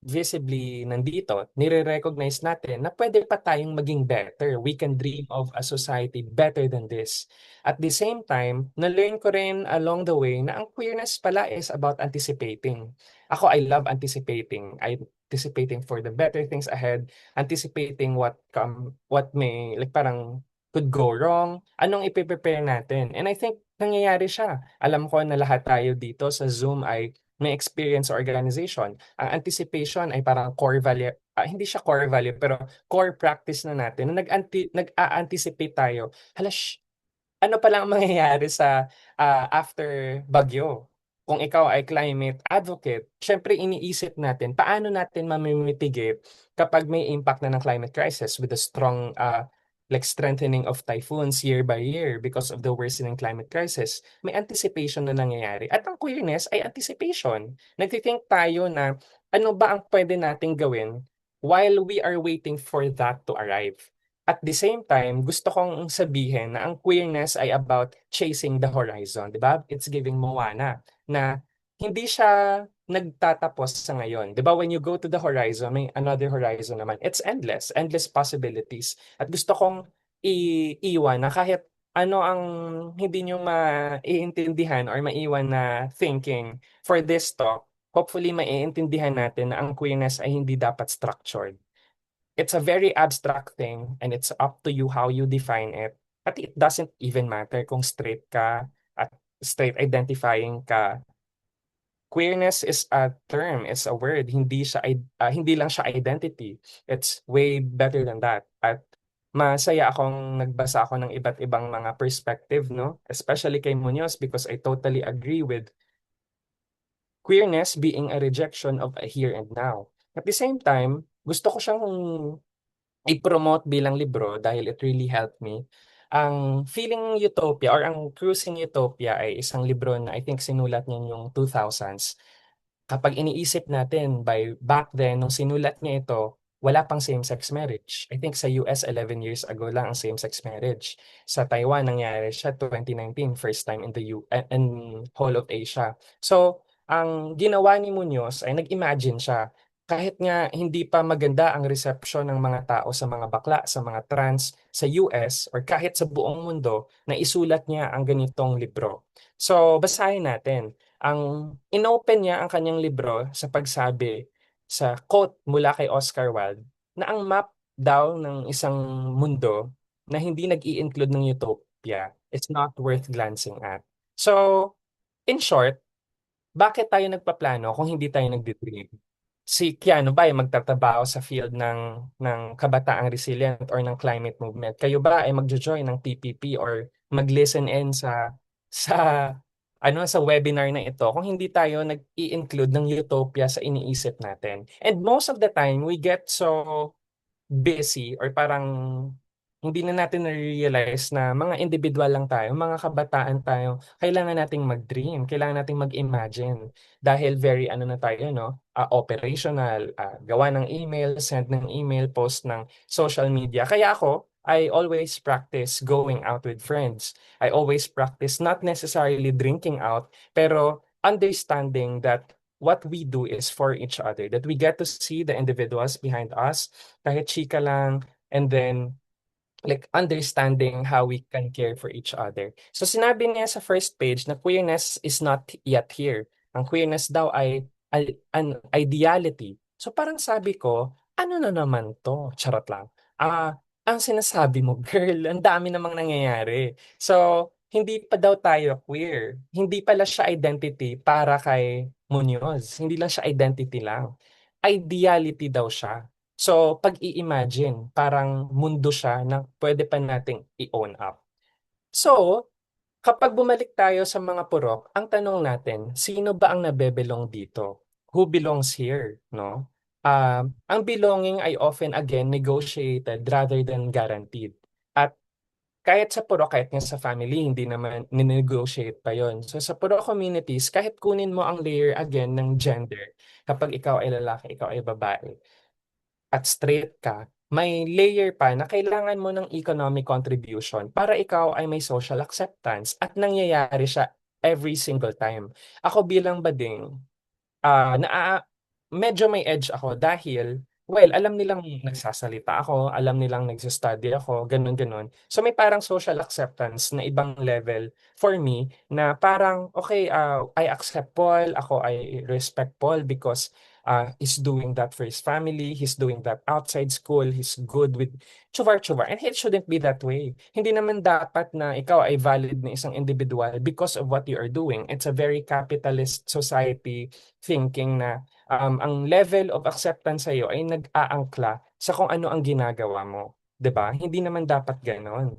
visibly nandito, nire-recognize natin na pwede pa tayong maging better. We can dream of a society better than this. At the same time, na-learn ko rin along the way na ang queerness pala is about anticipating. Ako, I love anticipating. I'm anticipating for the better things ahead, anticipating what may like parang could go wrong, anong ipe-prepare natin. And I think nangyayari siya. Alam ko na lahat tayo dito sa Zoom ay may experience sa organization. Ang anticipation ay parang core value, hindi siya core value, pero core practice na natin na nag-anticipate tayo. Hala, ano pa lang ang mangyayari sa after bagyo? Kung ikaw ay climate advocate, syempre iniisip natin paano natin mamimitigate kapag may impact na ng climate crisis with a strong like strengthening of typhoons year by year because of the worsening climate crisis. May anticipation na nangyayari. At ang queerness ay anticipation. Nagtithink tayo na ano ba ang pwede nating gawin while we are waiting for that to arrive. At the same time, gusto kong sabihin na ang queerness ay about chasing the horizon, di ba? It's giving Moana na hindi siya nagtatapos sa ngayon. Di ba, when you go to the horizon, may another horizon naman. It's endless, endless possibilities. At gusto kong iiwan na kahit ano ang hindi nyo maiintindihan or maiwan na thinking for this talk, hopefully maiintindihan natin na ang queerness ay hindi dapat structured. It's a very abstract thing and it's up to you how you define it. At it doesn't even matter kung straight ka at straight identifying ka. Queerness is a term, it's a word, hindi lang siya identity. It's way better than that. At masaya akong nagbasa ako ng iba't ibang mga perspective, no? Especially kay Munoz because I totally agree with queerness being a rejection of a here and now. At the same time, gusto ko siyang i-promote bilang libro dahil it really helped me. Ang Feeling Utopia or ang Cruising Utopia ay isang libro na I think sinulat niya yung 2000s. Kapag iniisip natin by back then, nung sinulat niya ito, wala pang same-sex marriage. I think sa US, 11 years ago lang ang same-sex marriage. Sa Taiwan, nangyari siya 2019, first time in in whole of Asia. So, ang ginawa ni Munoz ay nag-imagine siya kahit nga hindi pa maganda ang reception ng mga tao sa mga bakla, sa mga trans sa US or kahit sa buong mundo, na isulat niya ang ganitong libro. So, basahin natin. Inopen niya ang kanyang libro sa pagsabi sa quote mula kay Oscar Wilde na ang map daw ng isang mundo na hindi nag-i-include ng utopia is not worth glancing at. So, in short, bakit tayo nagpaplano kung hindi tayo nagdi-dream? Si Keanu ba ay magtatrabaho sa field ng kabataang resilient or ng climate movement? Kayo ba ay magjo-join ng TPP or mag-listen in sa sa webinar na ito kung hindi tayo nag-i-include ng utopia sa iniisip natin? And most of the time, we get so busy or parang hindi na natin na-realize na mga individual lang tayo, mga kabataan tayo, kailangan nating mag-dream, kailangan nating mag-imagine. Dahil very na tayo, no? Operational, gawa ng email, send ng email, post ng social media. Kaya ako, I always practice going out with friends. I always practice not necessarily drinking out, pero understanding that what we do is for each other, that we get to see the individuals behind us, kahit chika lang, and then like understanding how we can care for each other. So sinabi niya sa first page na queerness is not yet here. Ang queerness daw ay an ideality. So parang sabi ko, ano na naman to? Charot lang. Ang sinasabi mo, girl, ang dami namang nangyayari. So, hindi pa daw tayo queer. Hindi pala siya identity para kay Munoz. Hindi lang siya identity lang. Ideality daw siya. So, pag-i-imagine, parang mundo siya na pwede pa nating i-own up. So, kapag bumalik tayo sa mga purok, ang tanong natin, sino ba ang nabebelong dito? Who belongs here, no? Ang belonging ay often again negotiated rather than guaranteed. At kahit sa purok, kahit nga sa family, hindi naman ninegotiate pa yon. So sa purok communities, kahit kunin mo ang layer again ng gender, kapag ikaw ay lalaki, ikaw ay babae, at straight ka, may layer pa na kailangan mo ng economic contribution para ikaw ay may social acceptance at nangyayari siya every single time. Ako bilang bading, medyo may edge ako dahil, well, alam nilang nagsasalita ako, alam nilang nagsa-study ako, gano'n, gano'n. So may parang social acceptance na ibang level for me na parang, okay, I accept Paul, ako I respect Paul because he's doing that for his family, he's doing that outside school, he's good with chuvar-chuvar. And it shouldn't be that way. Hindi naman dapat na ikaw ay valid na isang individual because of what you are doing. It's a very capitalist society thinking na ang level of acceptance sa'yo ay nag-aangkla sa kung ano ang ginagawa mo. 'Di ba? Hindi naman dapat gano'n.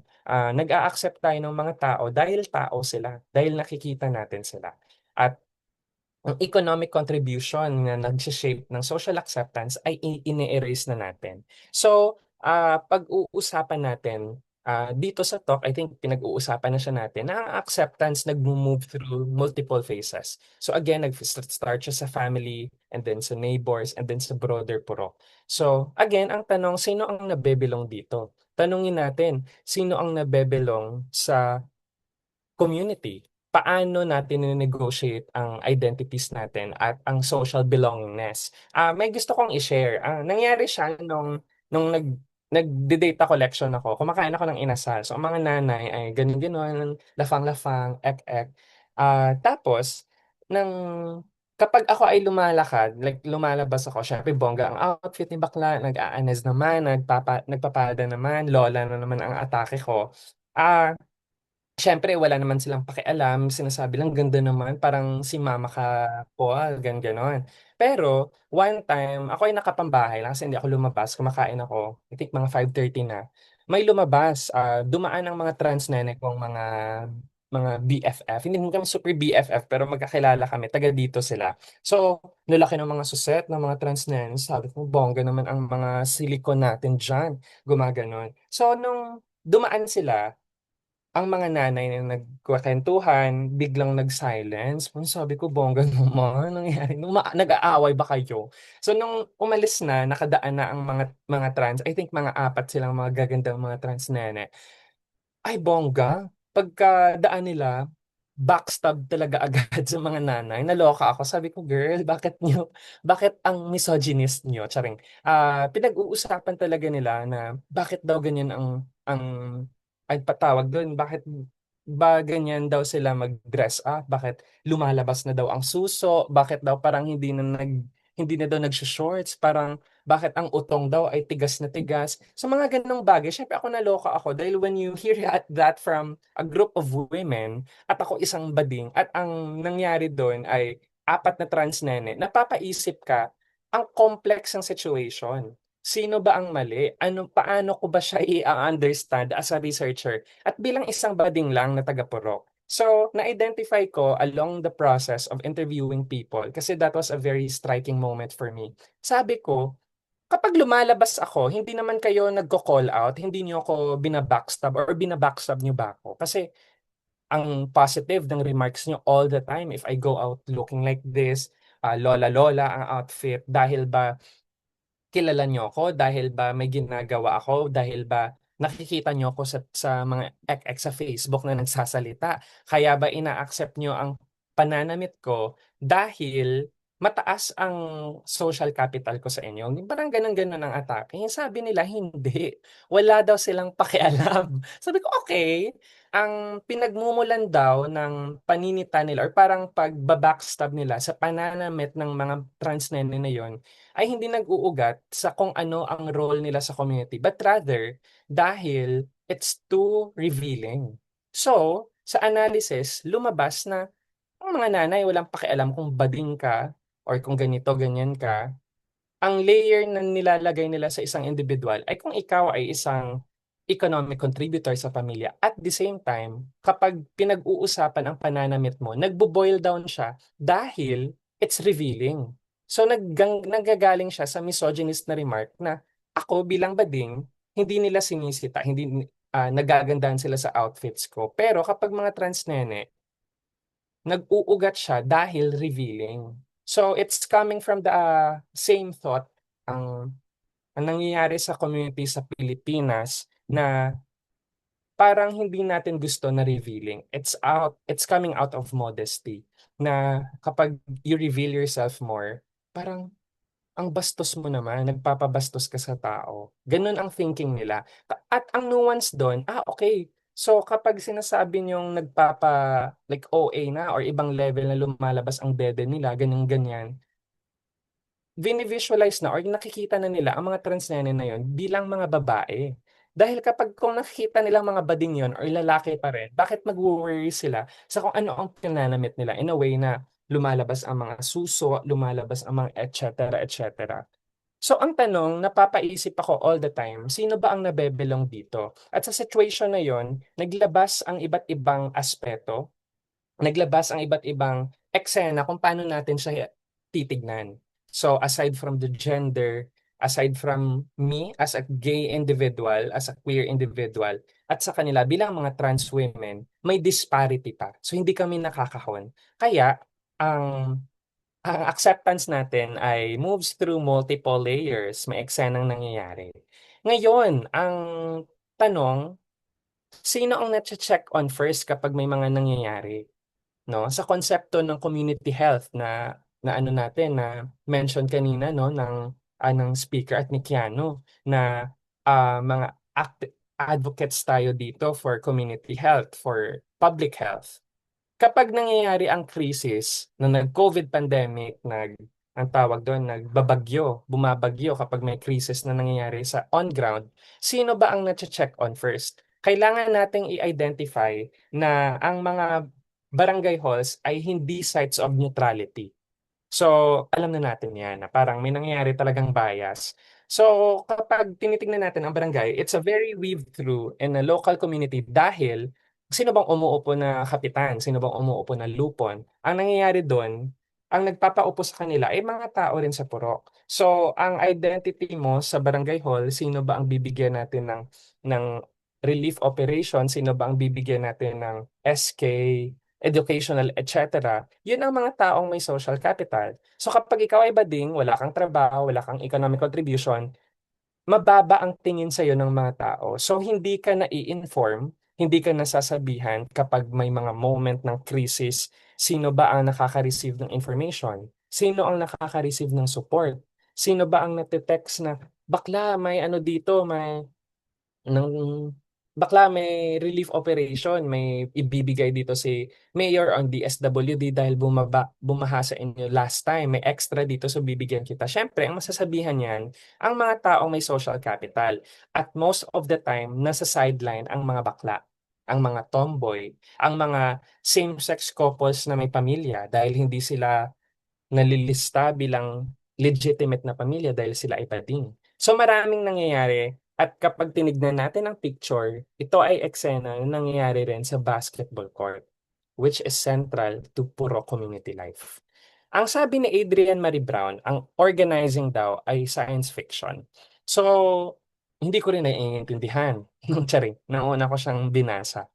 Nag-a-accept tayo ng mga tao dahil tao sila, dahil nakikita natin sila. At ang economic contribution na nagse-shape ng social acceptance ay ini-erase na natin. So, pag-uusapan natin dito sa talk, I think pinag-uusapan na siya natin na ang acceptance nag-move through multiple phases. So again, nag-start siya sa family, and then sa neighbors, and then sa broader purok. So again, ang tanong, sino ang nabebelong dito? Tanungin natin, sino ang nabebelong sa community? Paano natin nine-negotiate ang identities natin at ang social belongingness? May gusto kong i-share. Nangyari siya nung nagde-data collection ako. Kumakain ako ng inasal. So, ang mga nanay ay ganun-ganon, lafang-lafang, ek-ek. Tapos, kapag ako ay lumalakad, like lumalabas ako, syempre bongga ang outfit ni bakla, nag-aanes naman, nagpapada naman, lola na naman ang atake ko. Ah, Siyempre wala naman silang pakialam, sinasabi lang, "Ganda naman, parang si mama ka, Paul," gano'n. Pero one time, ako ay nakapambahay lang kasi hindi ako lumabas, kumakain ako, I think mga 5:30 na. May lumabas, dumaan ang mga trans nene kong mga BFF. Hindi naman kami super BFF pero magkakilala kami, taga dito sila. So, nalaki ng mga suset ng mga trans nene, sabi ko, "Bongga naman ang mga silikon natin diyan," gumaganon. So, nung dumaan sila, ang mga nanay na nagkukuwentuhan, biglang nag-silence. Sabi ko, "Bongga naman, anong nangyari? Nag-aaway ba kayo?" So nung umalis na, nakadaan na ang mga trans, I think mga 4 silang mga gagandang mga trans nene. Ay bongga, pagkadaan nila, backstab talaga agad sa mga nanay. Naloka ako. Sabi ko, "Girl, bakit ang misogynist niyo?" Charing. Pinag-uusapan talaga nila na bakit daw ganyan ang ay patawag doon, bakit ba ganyan daw sila mag-dress up? Bakit lumalabas na daw ang suso? Bakit daw parang hindi na daw nagsho-shorts? Parang bakit ang utong daw ay tigas na tigas? So mga ganong bagay. Syempre ako naloka ako dahil when you hear that from a group of women at ako isang bading at ang nangyari doon ay 4 na trans nene, napapaisip ka, ang complex ng situation. Sino ba ang mali? Paano ko ba siya i-understand as a researcher? At bilang isang bading lang na taga-Purok. So, na-identify ko along the process of interviewing people kasi that was a very striking moment for me. Sabi ko, kapag lumalabas ako, hindi naman kayo nagko-call out, hindi niyo ako bina-backstab or bina-backstab niyo ba ako? Kasi ang positive ng remarks niyo all the time, if I go out looking like this, lola-lola ang outfit, dahil ba kilala niyo ako, dahil ba may ginagawa ako, dahil ba nakikita niyo ako sa mga ek-ek sa Facebook na nagsasalita, kaya ba ina-accept niyo ang pananamit ko dahil mataas ang social capital ko sa inyo? Parang gano'n-gano'n ang atake. Sabi nila hindi, wala daw silang pakialam. Sabi ko, "Okay." Ang pinagmumulan daw ng paninita nila or parang pagba-backstab nila sa pananamit ng mga trans nene na yon ay hindi nag-uugat sa kung ano ang role nila sa community, but rather dahil it's too revealing. So, sa analysis, lumabas na ang mga nanay walang pakialam kung bading ka or kung ganito, ganyan ka. Ang layer na nilalagay nila sa isang individual ay kung ikaw ay isang economic contributor sa pamilya. At the same time, kapag pinag-uusapan ang pananamit mo, nagbo-boil down siya dahil it's revealing. So nanggagaling siya sa misogynist na remark na ako bilang bading, hindi nila sinisita, hindi nagagandahan sila sa outfits ko. Pero kapag mga trans nene, nag-uugat siya dahil revealing. So it's coming from the same thought. Ang ang nangyayari sa community sa Pilipinas na parang hindi natin gusto na revealing. It's coming out of modesty na kapag you reveal yourself more, parang ang bastos mo naman, nagpapabastos ka sa tao. Ganun ang thinking nila. At ang nuance doon, okay. So kapag sinasabi niyong like OA na or ibang level na lumalabas ang dede nila, ganyan-ganyan, vini-visualize na or nakikita na nila ang mga trans nene na yun bilang mga babae. Dahil kapag kung nakikita nilang mga bading yun or lalaki pa rin, bakit mag-worry sila sa kung ano ang pinanamit nila in a way na lumalabas ang mga suso, lumalabas ang mga etc. So ang tanong, napapaisip ako all the time, sino ba ang nabebelong dito? At sa situation na yon, naglabas ang iba't ibang aspeto, naglabas ang iba't ibang eksena kung paano natin siya titignan. So aside from the gender, aside from me as a gay individual, as a queer individual, at sa kanila bilang mga trans women, may disparity pa. So hindi kami nakakahon. Kaya ang ang acceptance natin ay moves through multiple layers, may eksenang nangyayari. Ngayon, ang tanong, sino ang check on first kapag may mga nangyayari? No? Sa konsepto ng community health na ano natin na mention kanina no ng speaker at ni Keanu na mga advocates tayo dito for community health, for public health. Kapag nangyayari ang crisis na nag-COVID pandemic, ang tawag doon, nagbabagyo, bumabagyo kapag may crisis na nangyayari sa on-ground, sino ba ang na-check on first? Kailangan nating i-identify na ang mga barangay halls ay hindi sites of neutrality. So, alam na natin yan na parang may nangyayari talagang bias. So, kapag tinitingnan natin ang barangay, it's a very weave through in a local community dahil sino bang umuupo na kapitan? Sino bang umuupo na lupon? Ang nangyayari doon, ang nagpapaupo sa kanila ay mga tao rin sa purok. So, ang identity mo sa barangay hall, sino ba ang bibigyan natin ng relief operation? Sino ba ang bibigyan natin ng SK, educational, etc. Yun ang mga taong may social capital. So kapag ikaw ay bading, wala kang trabaho, wala kang economic contribution, mababa ang tingin sa iyo ng mga tao. So hindi ka na-i-inform, hindi ka nasasabihan kapag may mga moment ng crisis, sino ba ang nakaka-receive ng information? Sino ang nakaka-receive ng support? Sino ba ang nate-text na, bakla, may ano dito, ng bakla may relief operation, may ibibigay dito si Mayor on DSWD dahil bumaha sa inyo last time, may extra dito so bibigyan kita. Syempre, ang masasabihan niyan, ang mga taong may social capital. At most of the time, nasa sideline ang mga bakla, ang mga tomboy, ang mga same-sex couples na may pamilya dahil hindi sila nalilista bilang legitimate na pamilya dahil sila ay bading. So maraming nangyayari at kapag tinignan natin ang picture, ito ay eksena na nangyayari rin sa basketball court, which is central to puro community life. Ang sabi ni Adrian Marie Brown, ang organizing daw ay science fiction. So, hindi ko rin naiintindihan. Charing, nauna ko siyang binasa.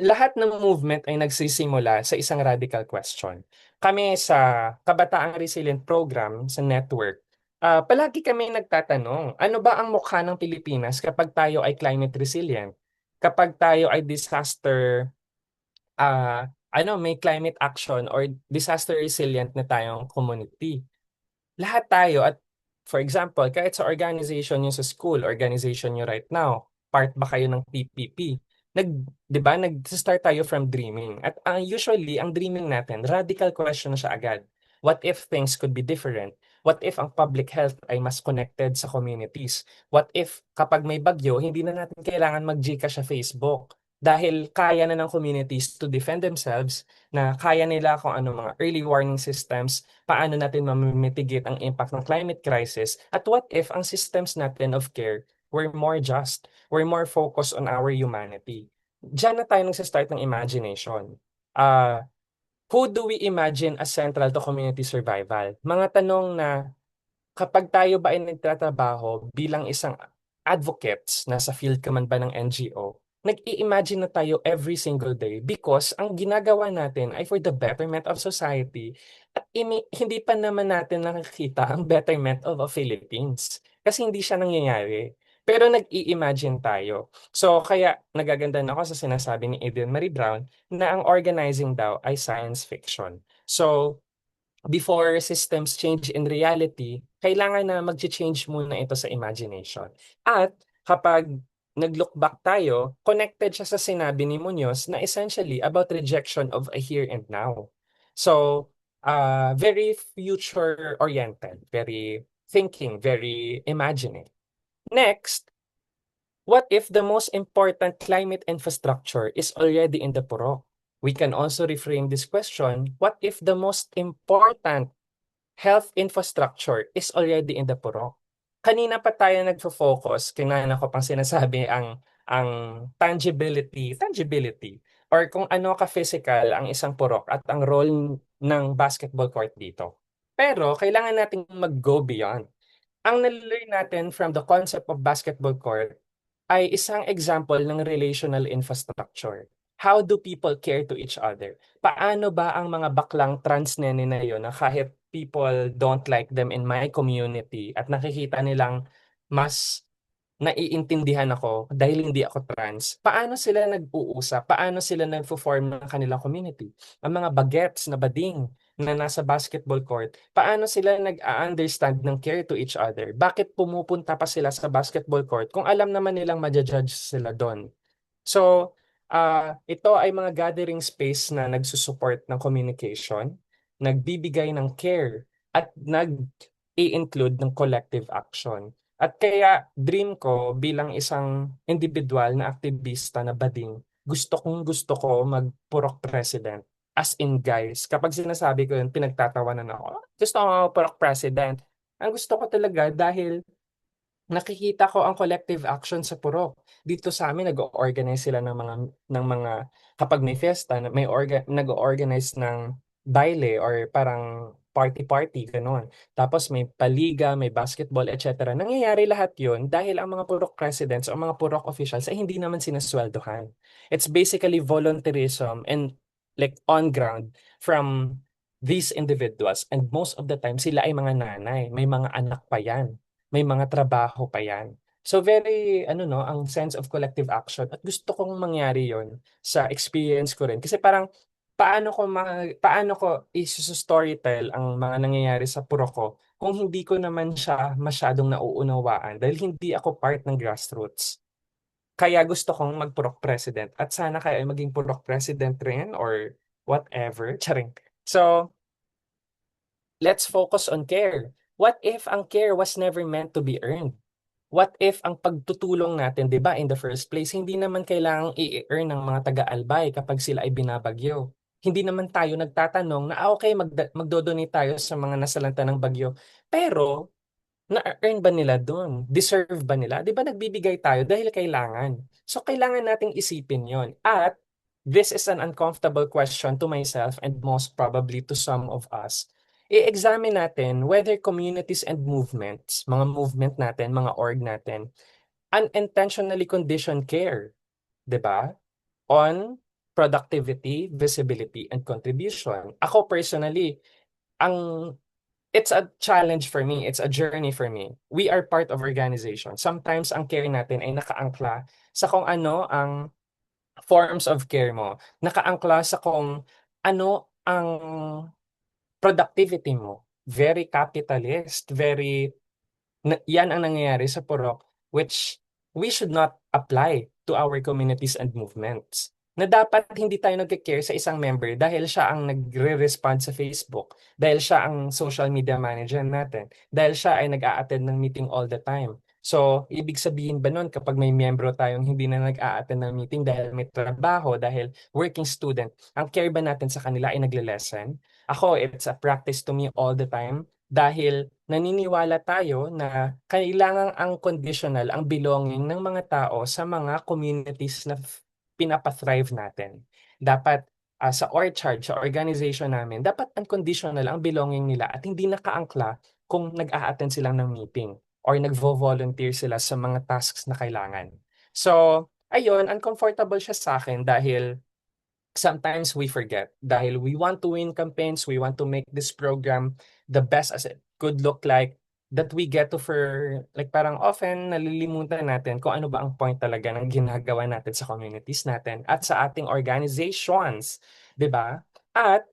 Lahat ng movement ay nagsisimula sa isang radical question. Kami sa Kabataang Resilient Program sa network, palagi kami nagtatanong, ano ba ang mukha ng Pilipinas kapag tayo ay climate resilient? Kapag tayo ay may climate action or disaster resilient na tayong community. Lahat tayo at for example, kahit sa organization nyo sa school, organization nyo right now, part ba kayo ng PPP? 'Di ba, nag-start tayo from dreaming. At usually, ang dreaming natin, radical question na siya agad. What if things could be different? What if ang public health ay mas connected sa communities? What if kapag may bagyo, hindi na natin kailangan mag-Gcash sa Facebook? Dahil kaya na ng communities to defend themselves, na kaya nila kung ano mga early warning systems, paano natin ma-mitigate ang impact ng climate crisis, at what if ang systems natin of care were more just, were more focused on our humanity. Diyan na tayo nagsa-start ng imagination. Who do we imagine as central to community survival? Mga tanong na kapag tayo ba ay nagtatrabaho bilang isang advocates, nasa field ka man ba ng NGO, nag-i-imagine na tayo every single day because ang ginagawa natin ay for the betterment of society at hindi pa naman natin nakikita ang betterment of the Philippines. kasi hindi siya nangyayari. Pero nag-i-imagine tayo. So, kaya nagaganda ako sa sinasabi ni Adrian Marie Brown na ang organizing daw ay science fiction. So, before systems change in reality, kailangan na mag-change muna ito sa imagination. At kapag nag-look back tayo, connected siya sa sinabi ni Munoz na essentially about rejection of a here and now. So, very future-oriented, very thinking, very imagining. Next, what if the most important climate infrastructure is already in the Purok? We can also reframe this question, what if the most important health infrastructure is already in the Purok? Kanina pa tayo nagfo-focus, kinana ko pang sinasabi ang tangibility, or kung ano ka-physical ang isang purok at ang role ng basketball court dito. Pero kailangan nating mag-go beyond. Ang nalilay natin from the concept of basketball court ay isang example ng relational infrastructure. How do people care to each other? Paano ba ang mga baklang trans nene na yun na kahit people don't like them in my community at nakikita nilang mas naiintindihan ako dahil hindi ako trans, paano sila nag-uusap? Paano sila nagfo-form ng kanilang community? Ang mga bagets na bading na nasa basketball court, paano sila nag-understand ng care to each other? Bakit pumupunta pa sila sa basketball court kung alam naman nilang ma-judge sila doon? So, ito ay mga gathering space na nagsusupport ng communication, nagbibigay ng care, at nag-i-include ng collective action. At kaya dream ko bilang isang individual na aktivista na bading, gusto ko mag-purok president. As in guys, kapag sinasabi ko yun, pinagtatawanan ako. "Ah, gusto ko mag-purok president." Ang gusto ko talaga dahil nakikita ko ang collective action sa purok. Dito sa amin nag-o-organize sila ng mga kapag may fiesta, nag-o-organize ng baile or parang party gano'n. Tapos may paliga, may basketball, etc. Nangyayari lahat 'yun dahil ang mga purok presidents o mga purok officials ay hindi naman sinasweldohan. It's basically volunteerism and like on ground from these individuals, and most of the time sila ay mga nanay, may mga anak pa 'yan, may mga trabaho pa 'yan. So very ano 'no, ang sense of collective action, at gusto kong mangyari 'yon sa experience ko rin. Kasi parang paano ko storytell ang mga nangyayari sa purok ko kung hindi ko naman siya masyadong nauunawaan dahil hindi ako part ng grassroots. Kaya gusto kong mag-purok president at sana kaya ay maging purok president rin or whatever, charing. So, let's focus on care. What if ang care was never meant to be earned? What if ang pagtutulong natin, 'di ba, in the first place, hindi naman kailangang i-earn ng mga taga-albay kapag sila ay binabagyo. Hindi naman tayo nagtatanong na, okay, magdo-donate tayo sa mga nasalanta ng bagyo. Pero, na-earn ba nila doon? Deserve ba nila? 'Di ba nagbibigay tayo dahil kailangan? So, kailangan nating isipin yon. At this is an uncomfortable question to myself and most probably to some of us. I-examine natin whether communities and movements, mga movement natin, mga org natin, unintentionally condition care, 'di ba? On productivity, visibility, and contribution. Ako personally, ang it's a challenge for me, it's a journey for me. We are part of organization. Sometimes ang care natin ay nakaangkla sa kung ano ang forms of care mo. Nakaangkla sa kung ano ang productivity mo. Very capitalist, very yan ang nangyayari sa purok, which we should not apply to our communities and movements. Na dapat hindi tayo nagke-care sa isang member dahil siya ang nagre-respond sa Facebook, dahil siya ang social media manager natin, dahil siya ay nag-a-attend ng meeting all the time. So, ibig sabihin ba nun kapag may miyembro tayong hindi na nag-a-attend ng meeting dahil may trabaho, dahil working student, ang care ba natin sa kanila ay nagle-lessen? Ako, it's a practice to me all the time dahil naniniwala tayo na kailangan ang conditional, ang belonging ng mga tao sa mga communities na pinapathrive natin. Dapat sa orchard, sa organization namin, dapat unconditional ang belonging nila at hindi nakaangkla kung nag-a-attend silang ng meeting or nagvo-volunteer sila sa mga tasks na kailangan. So, ayun, uncomfortable siya sa akin dahil sometimes we forget dahil we want to win campaigns, we want to make this program the best as it could look like. that we get to like parang often nalilimutan natin kung ano ba ang point talaga ng ginagawa natin sa communities natin at sa ating organizations, 'di ba? At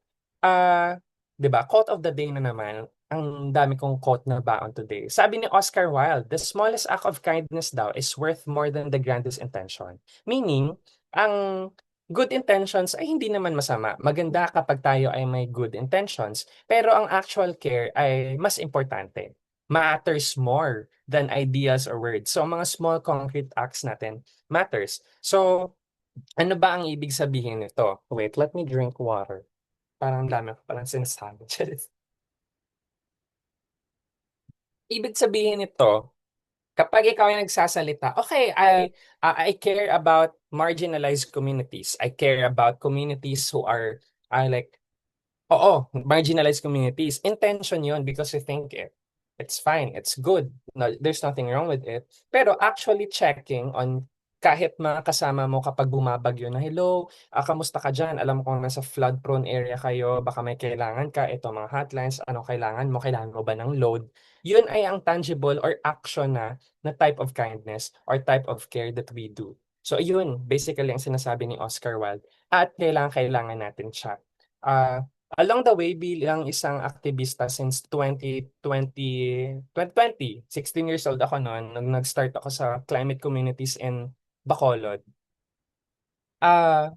'di ba, quote of the day na naman. Ang dami kong quote na baon today. Sabi ni Oscar Wilde, the smallest act of kindness daw is worth more than the grandest intention. Meaning, ang good intentions ay hindi naman masama. Maganda kapag tayo ay may good intentions, pero ang actual care ay mas importante. Matters more than ideas or words. So, ang mga small concrete acts natin matters. So, ano ba ang ibig sabihin nito? Wait, let me drink water. Parang dami ko palang sinasabi. Ibig sabihin nito, kapag ikaw ay nagsasalita, okay, I care about marginalized communities. I care about communities who are like, oo, marginalized communities. Intention yun because you think it. It's fine. It's good. No, there's nothing wrong with it. Pero actually checking on kahit mga kasama mo kapag bumabagyo na, hello, kamusta ka dyan? Alam ko nasa flood-prone area kayo, baka may kailangan ka, ito mga hotlines, anong kailangan mo ba ng load? Yun ay ang tangible or action na type of kindness or type of care that we do. So yun, basically ang sinasabi ni Oscar Wilde at kailangan natin siya. Along the way, bilang isang aktivista since 2020, 16 years old ako noon, nung nag-start ako sa climate communities in Bacolod.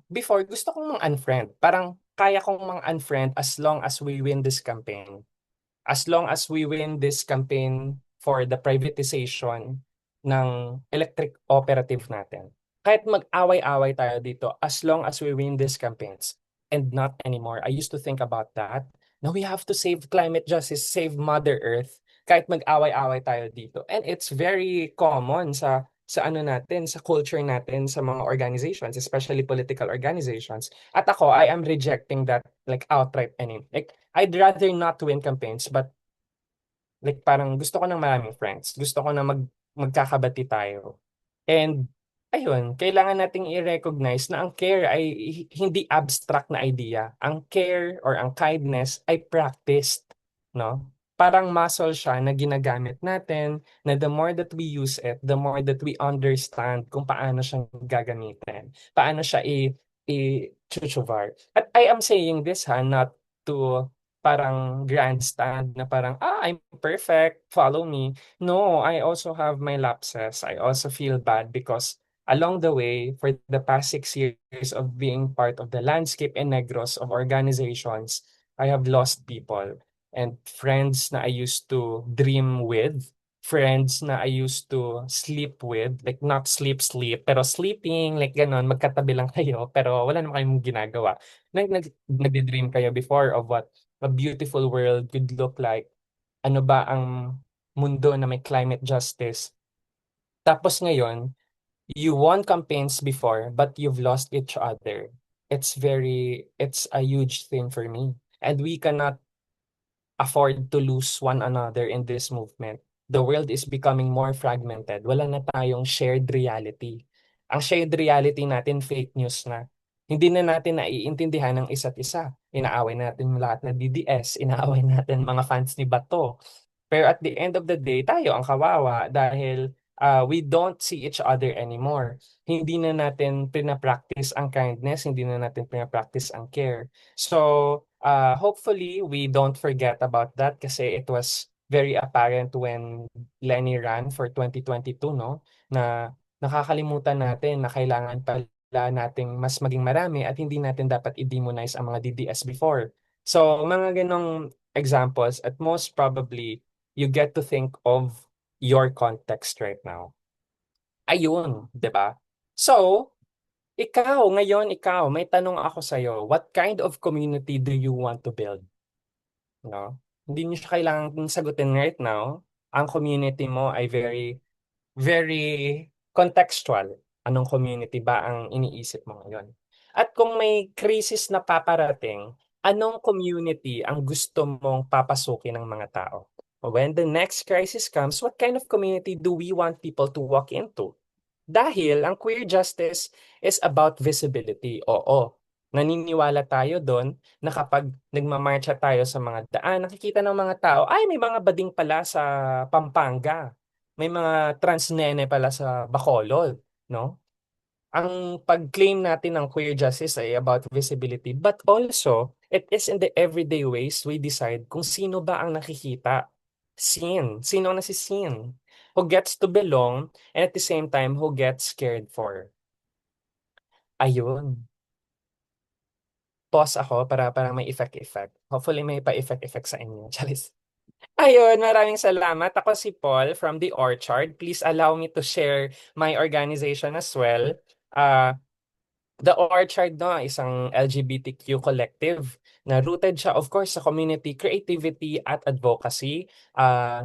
Before, gusto kong mang-unfriend. Parang kaya kong mang-unfriend as long as we win this campaign. As long as we win this campaign for the privatization ng electric operative natin. Kahit mag-away-away tayo dito, as long as we win these campaigns. And not anymore. I used to think about that. Now we have to save climate justice, save Mother Earth, kahit mag-away-away tayo dito. And it's very common sa ano natin, sa culture natin, sa mga organizations, especially political organizations. At ako, I am rejecting that like outright like I'd rather not win campaigns, but like parang gusto ko ng maraming friends. Gusto ko na magkakabati tayo. And ayun, kailangan nating i-recognize na ang care ay hindi abstract na idea. Ang care or ang kindness ay practiced, no? Parang muscle siya na ginagamit natin, na the more that we use it, the more that we understand kung paano siya gagamitin. Paano siya i-chuchuvar. At I am saying this not to parang grandstand na parang, I'm perfect, follow me. No, I also have my lapses. I also feel bad because along the way, for the past 6 years of being part of the landscape in Negros of organizations, I have lost people and friends na I used to dream with, friends na I used to sleep with, like not sleep, pero sleeping, like ganon, magkatabi lang kayo, pero wala naman kayong ginagawa. Nagdi-dream kayo before of what a beautiful world could look like. Ano ba ang mundo na may climate justice? Tapos ngayon, you won campaigns before, but you've lost each other. It's a huge thing for me. And we cannot afford to lose one another in this movement. The world is becoming more fragmented. Wala na tayong shared reality. Ang shared reality natin, fake news na. Hindi na natin naiintindihan ng isa't isa. Inaaway natin lahat na DDS, inaaway natin mga fans ni Bato. Pero at the end of the day, tayo ang kawawa dahil we don't see each other anymore. Hindi na natin pinapractice ang kindness, hindi na natin pinapractice ang care. So, hopefully, we don't forget about that kasi it was very apparent when Lenny ran for 2022, no? Na nakakalimutan natin na kailangan pala nating mas maging marami at hindi natin dapat i-demonize ang mga DDS before. So, mga ganong examples at most probably you get to think of your context right now. Ayun, 'di ba? So, ikaw, may tanong ako sa'yo. What kind of community do you want to build? No? Hindi niyo siya kailangan sagutin right now. Ang community mo ay very, very contextual. Anong community ba ang iniisip mo ngayon? At kung may crisis na paparating, anong community ang gusto mong papasukin ng mga tao? When the next crisis comes, what kind of community do we want people to walk into? Dahil ang queer justice is about visibility. Oo, Naniniwala tayo doon na kapag nagmamarcha tayo sa mga daan, nakikita ng mga tao, ay, may mga bading pala sa Pampanga. May mga transnene pala sa Bacolod, no? Ang pag-claim natin ng queer justice ay about visibility, but also, it is in the everyday ways we decide kung sino ba ang nakikita. Sino ang nasi-seen? Who gets to belong, and at the same time, who gets cared for. Ayun. Pause ako para may effect-effect. Hopefully may pa-effect-effect sa inyo. Charis. Ayun, maraming salamat. Ako si Paul from The Orchard. Please allow me to share my organization as well. The Orchard, no, isang LGBTQ collective na rooted siya, of course, sa community, creativity at advocacy.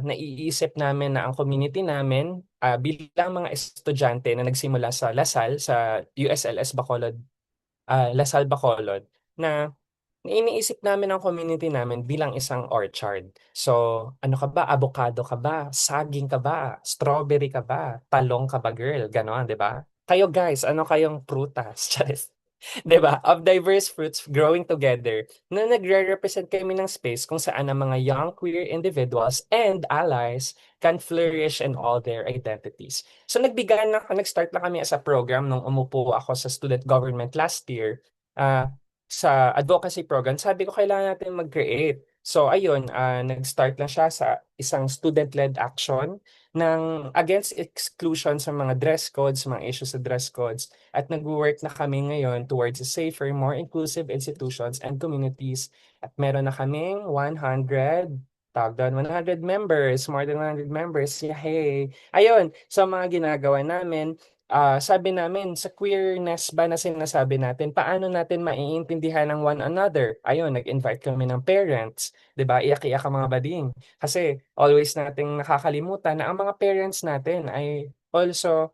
Naiisip namin na ang community namin, bilang mga estudyante na nagsimula sa LaSalle, sa USLS Bacolod, LaSalle Bacolod, na iniisip namin ang community namin bilang isang orchard. So, ano ka ba? Avocado ka ba? Saging ka ba? Strawberry ka ba? Talong ka ba, girl? Ganon, di ba? Kayo guys, ano kayong prutas? Charis. 'Di ba? Of diverse fruits growing together na nagre-represent kami ng space kung saan ang mga young queer individuals and allies can flourish in all their identities. So nag-start na kami as a program nung umupo ako sa student government last year. Sa advocacy program, sabi ko kailangan natin mag-create. So ayun, nag-start na siya sa isang student-led action ng against exclusion sa mga dress codes, mga issues sa dress codes. At nag-work na kami ngayon towards a safer, more inclusive institutions and communities. At meron na kaming 100, tawag doon, 100 members, more than 100 members. Yay! Ayun, so mga ginagawa namin, sabi namin, sa queerness ba na sinasabi natin, paano natin maiintindihan ng one another? Ayun, nag-invite kami ng parents, 'di ba? Iyak-iyak ang mga bading. Kasi always nating nakakalimutan na ang mga parents natin ay also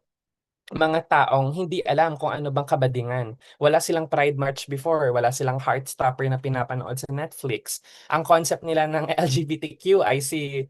mga taong hindi alam kung ano bang kabadingan. Wala silang Pride March before, wala silang Heartstopper na pinapanood sa Netflix. Ang concept nila ng LGBTQ ay si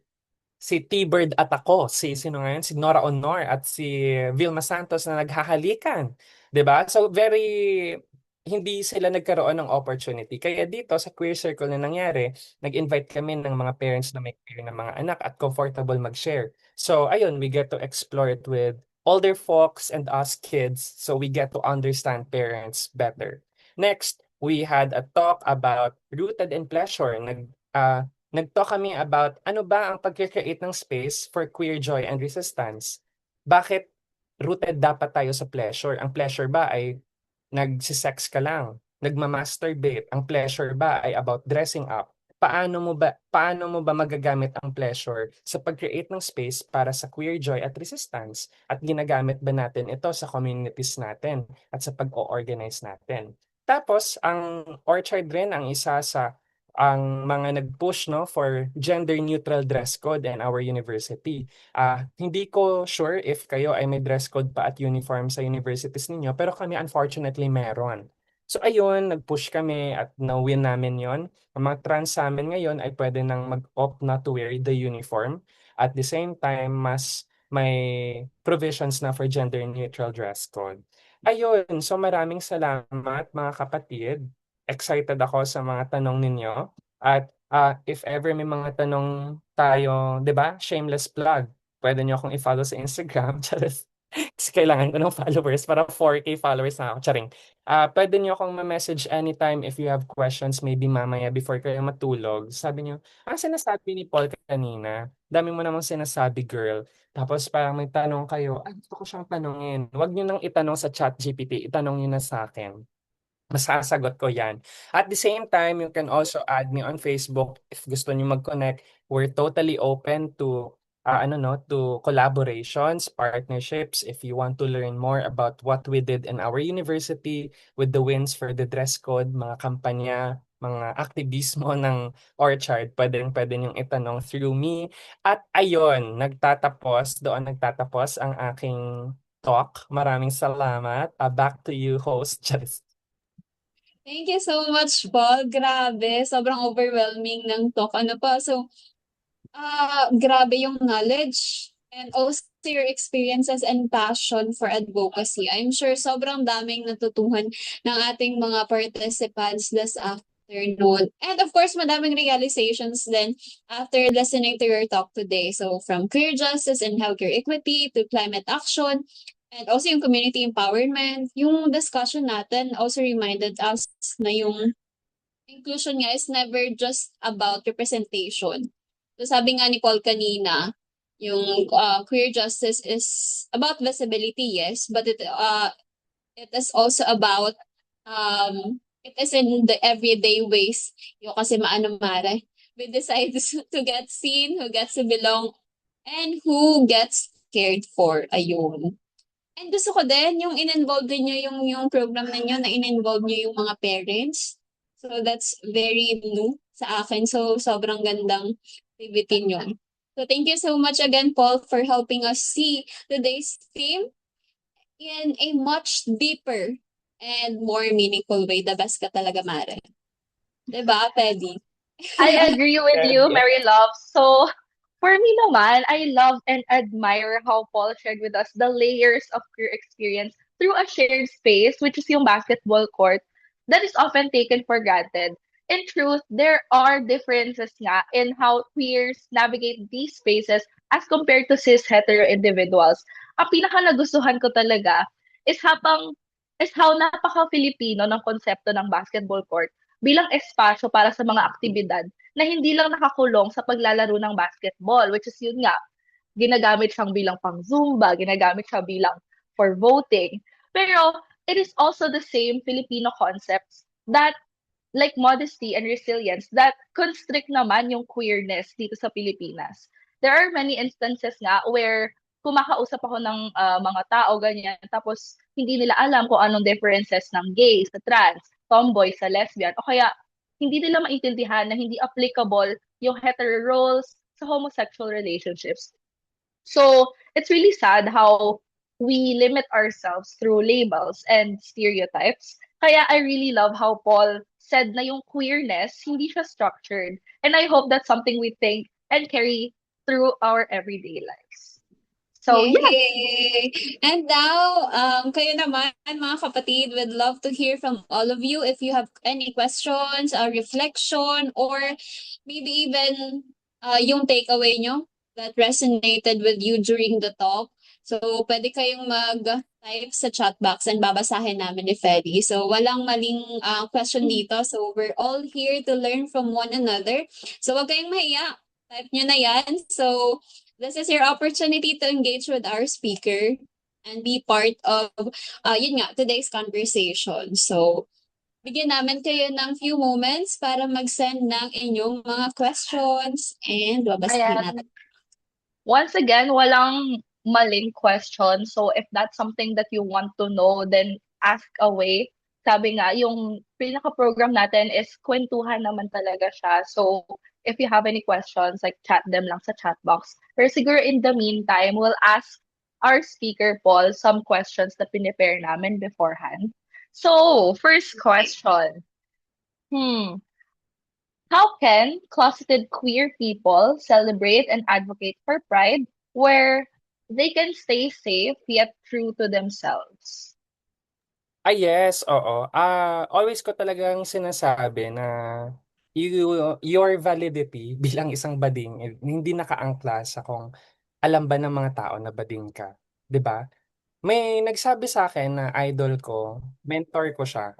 T-Bird at ako, si sino ngayon, si Nora Honor at si Vilma Santos na naghahalikan, 'di ba? So very hindi sila nagkaroon ng opportunity. Kaya dito sa queer circle na nangyari, nag-invite kami ng mga parents na may queer na mga anak at comfortable mag-share. So ayun, we get to explore it with older folks and us kids, so we get to understand parents better. Next, we had a talk about rooted in pleasure. Nag-talk kami about ano ba ang pagkikreate ng space for queer joy and resistance. Bakit rooted dapat tayo sa pleasure? Ang pleasure ba ay nagsisex ka lang, nagma-masturbate? Ang pleasure ba ay about dressing up? Paano mo ba magagamit ang pleasure sa pag-create ng space para sa queer joy at resistance? At ginagamit ba natin ito sa communities natin at sa pag-o-organize natin? Tapos, ang Orchard rin ang isa sa ang mga nag-push, no, for gender neutral dress code in our university. Hindi ko sure if kayo ay may dress code pa at uniform sa universities ninyo, pero kami unfortunately meron. So ayun, nag-push kami at na-win namin yon. Ang mga trans sa amin ngayon ay pwede nang mag-opt na to wear the uniform. At the same time, mas may provisions na for gender neutral dress code. Ayun, so maraming salamat mga kapatid. Excited ako sa mga tanong ninyo. At if ever may mga tanong tayo, 'di ba? Shameless plug. Pwede niyo akong i-follow sa Instagram. Charis. Kasi kailangan ko ng followers para 4K followers na ako. Charing. Pwede niyo akong ma-message anytime if you have questions, maybe mamaya before kayo matulog. Sabi niyo, sinasabi ni Paul kanina, dami mo namang sinasabi, girl. Tapos parang may tanong kayo, gusto ko siyang tanungin. Huwag niyo nang itanong sa ChatGPT, itanong niyo na sa akin. Masasagot ko yan. At the same time, you can also add me on Facebook if gusto niyo mag-connect. We're totally open to to collaborations, partnerships. If you want to learn more about what we did in our university with the wins for the dress code, mga kampanya, mga aktivismo ng Orchard, pwede niyong itanong through me. At ayun, doon nagtatapos ang aking talk. Maraming salamat. Back to you, host. Thank you so much, Paul. Grabe, sobrang overwhelming ng talk. Ano pa? So, grabe yung knowledge and also your experiences and passion for advocacy. I'm sure sobrang daming natutuhan ng ating mga participants this afternoon. And of course, madaming realizations then after listening to your talk today. So from queer justice and healthcare equity to climate action, and also yung community empowerment, yung discussion natin also reminded us na yung inclusion nga is never just about representation. So sabi nga ni Paul kanina, yung queer justice is about visibility, yes, but it is also about it is in the everyday ways. Yung kasi maano mare, we decide to get seen, who gets to belong, and who gets cared for. Ayun. And gusto ko din yung in-involve din nyo yung program ninyo na in-involve nyo yung mga parents. So that's very new sa akin. So sobrang gandang activity nyo. So thank you so much again, Paul, for helping us see today's theme in a much deeper and more meaningful way. The best ka talaga, Mare. Diba, Teddy? I agree with you, Yes. Mary Love. So, for me naman, I love and admire how Paul shared with us the layers of queer experience through a shared space, which is yung basketball court, that is often taken for granted. In truth, there are differences nga in how queers navigate these spaces as compared to cis-hetero individuals. Ang pinaka nagustuhan ko talaga is how napaka-Filipino ng konsepto ng basketball court bilang espasyo para sa mga aktibidad na hindi lang nakakulong sa paglalaro ng basketball, which is yun nga, ginagamit siyang bilang pang Zumba, ginagamit siya bilang for voting. Pero it is also the same Filipino concepts that like modesty and resilience that constrict naman yung queerness dito sa Pilipinas. There are many instances nga where kumakausap ako ng mga tao ganyan tapos hindi nila alam kung anong differences ng gay sa trans, tomboy sa lesbian o kaya hindi nila maintindihan na hindi applicable yung hetero roles sa homosexual relationships. So it's really sad how we limit ourselves through labels and stereotypes. Kaya I really love how Paul said na yung queerness, hindi siya structured. And I hope that's something we think and carry through our everyday lives. So, yeah. Yay! And now, kayo naman, mga kapatid, would love to hear from all of you if you have any questions, a reflection, or maybe even yung takeaway nyo that resonated with you during the talk. So, pwede kayong mag-type sa chat box and babasahin namin ni Feli. So, walang maling question dito. So, we're all here to learn from one another. So, wag kayong mahiya. Type nyo na yan. So, this is your opportunity to engage with our speaker and be part of yun nga, today's conversation. So, bigyan namin kayo ng few moments para mag-send ng inyong mga questions and babasahin Ayan. natin. Once again, walang maling question. So if that's something that you want to know, then ask away. Sabi nga, yung pinaka-program natin is kwentuhan naman talaga siya. So if you have any questions, like chat them lang sa chat box. Pero siguro in the meantime, we'll ask our speaker, Paul, some questions na pinipare namin beforehand. So, first question. How can closeted queer people celebrate and advocate for pride where they can stay safe yet true to themselves? Yes, oo. Always ko talagang sinasabi na your validity bilang isang bading hindi nakaangkla sa kung alam ba ng mga tao na bading ka, 'di ba? May nagsabi sa akin na idol ko, mentor ko siya,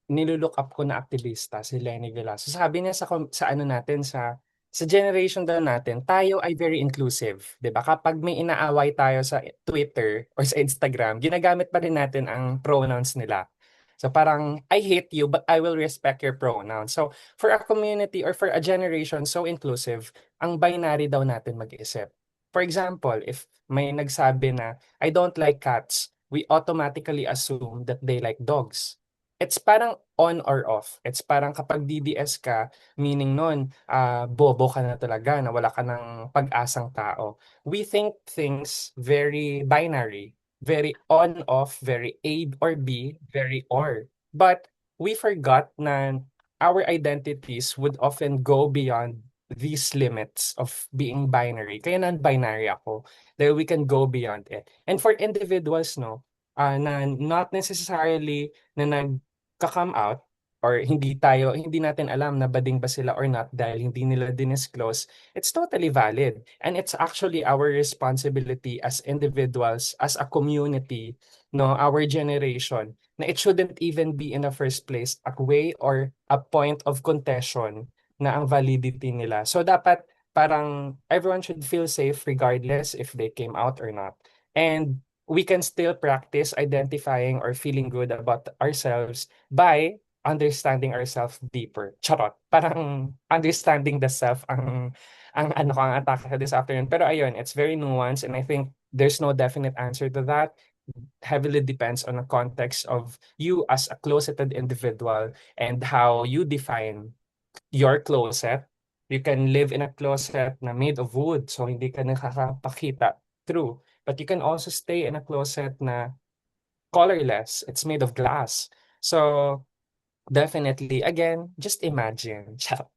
nilu-look up ko na aktivista si Lenny Velasquez. Sabi niya sa ano natin sa generation daw natin, tayo ay very inclusive, 'di ba? Kapag may inaaway tayo sa Twitter or sa Instagram, ginagamit pa rin natin ang pronouns nila. So parang I hate you but I will respect your pronouns. So for a community or for a generation so inclusive, ang binary daw natin mag-isip. For example, if may nagsabi na I don't like cats, we automatically assume that they like dogs. It's parang on or off. It's parang kapag DDS ka, meaning nun, bobo ka na talaga, na wala ka ng pag-asang tao. We think things very binary, very on-off, very A or B, very or. But we forgot na our identities would often go beyond these limits of being binary. Kaya non-binary ako. That we can go beyond it. And for individuals, no, na not necessarily na nagka-come out or hindi natin alam na bading ba sila or not dahil hindi nila dinisclose, it's totally valid. And it's actually our responsibility as individuals, as a community, no, our generation, na it shouldn't even be in the first place a way or a point of contention na ang validity nila. So dapat parang everyone should feel safe regardless if they came out or not. And we can still practice identifying or feeling good about ourselves by understanding ourselves deeper. Charot. Parang understanding the self ang ano ko ang atake this afternoon. Pero ayun, it's very nuanced and I think there's no definite answer to that. Heavily depends on the context of you as a closeted individual and how you define your closet. You can live in a closet na made of wood, so hindi ka nakakapakita. True. But you can also stay in a closet na colorless. It's made of glass. So, definitely, again, just imagine. Chuck.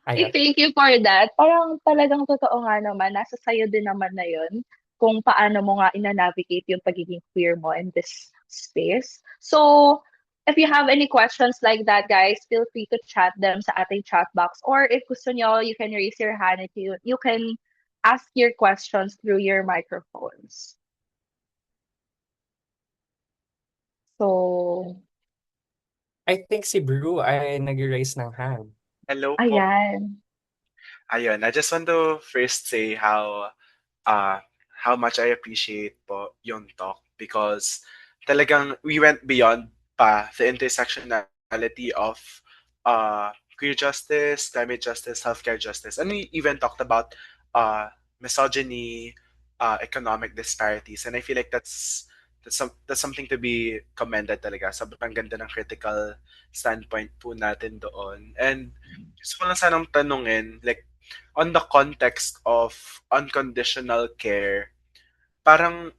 Ay, Ayun. thank you for that. Parang talagang totoo nga naman, nasa sayo din naman na yun kung paano mo nga ina-navigate yung pagiging queer mo in this space. So, if you have any questions like that, guys, feel free to chat them sa ating chat box. Or if gusto nyo, you can raise your hand if you can ask your questions through your microphones. So, I think si Brew ay nag-raise ng hand. Hello po. ayan. Ayun, I just want to first say how much I appreciate po yung talk because talagang we went beyond pa the intersectionality of queer justice, climate justice, healthcare justice, and we even talked about misogyny, economic disparities, and I feel like that's something to be commended talaga. Sobrang ganda ng critical standpoint po natin doon. And gusto ko lang sanang tanungin, like, on the context of unconditional care, parang,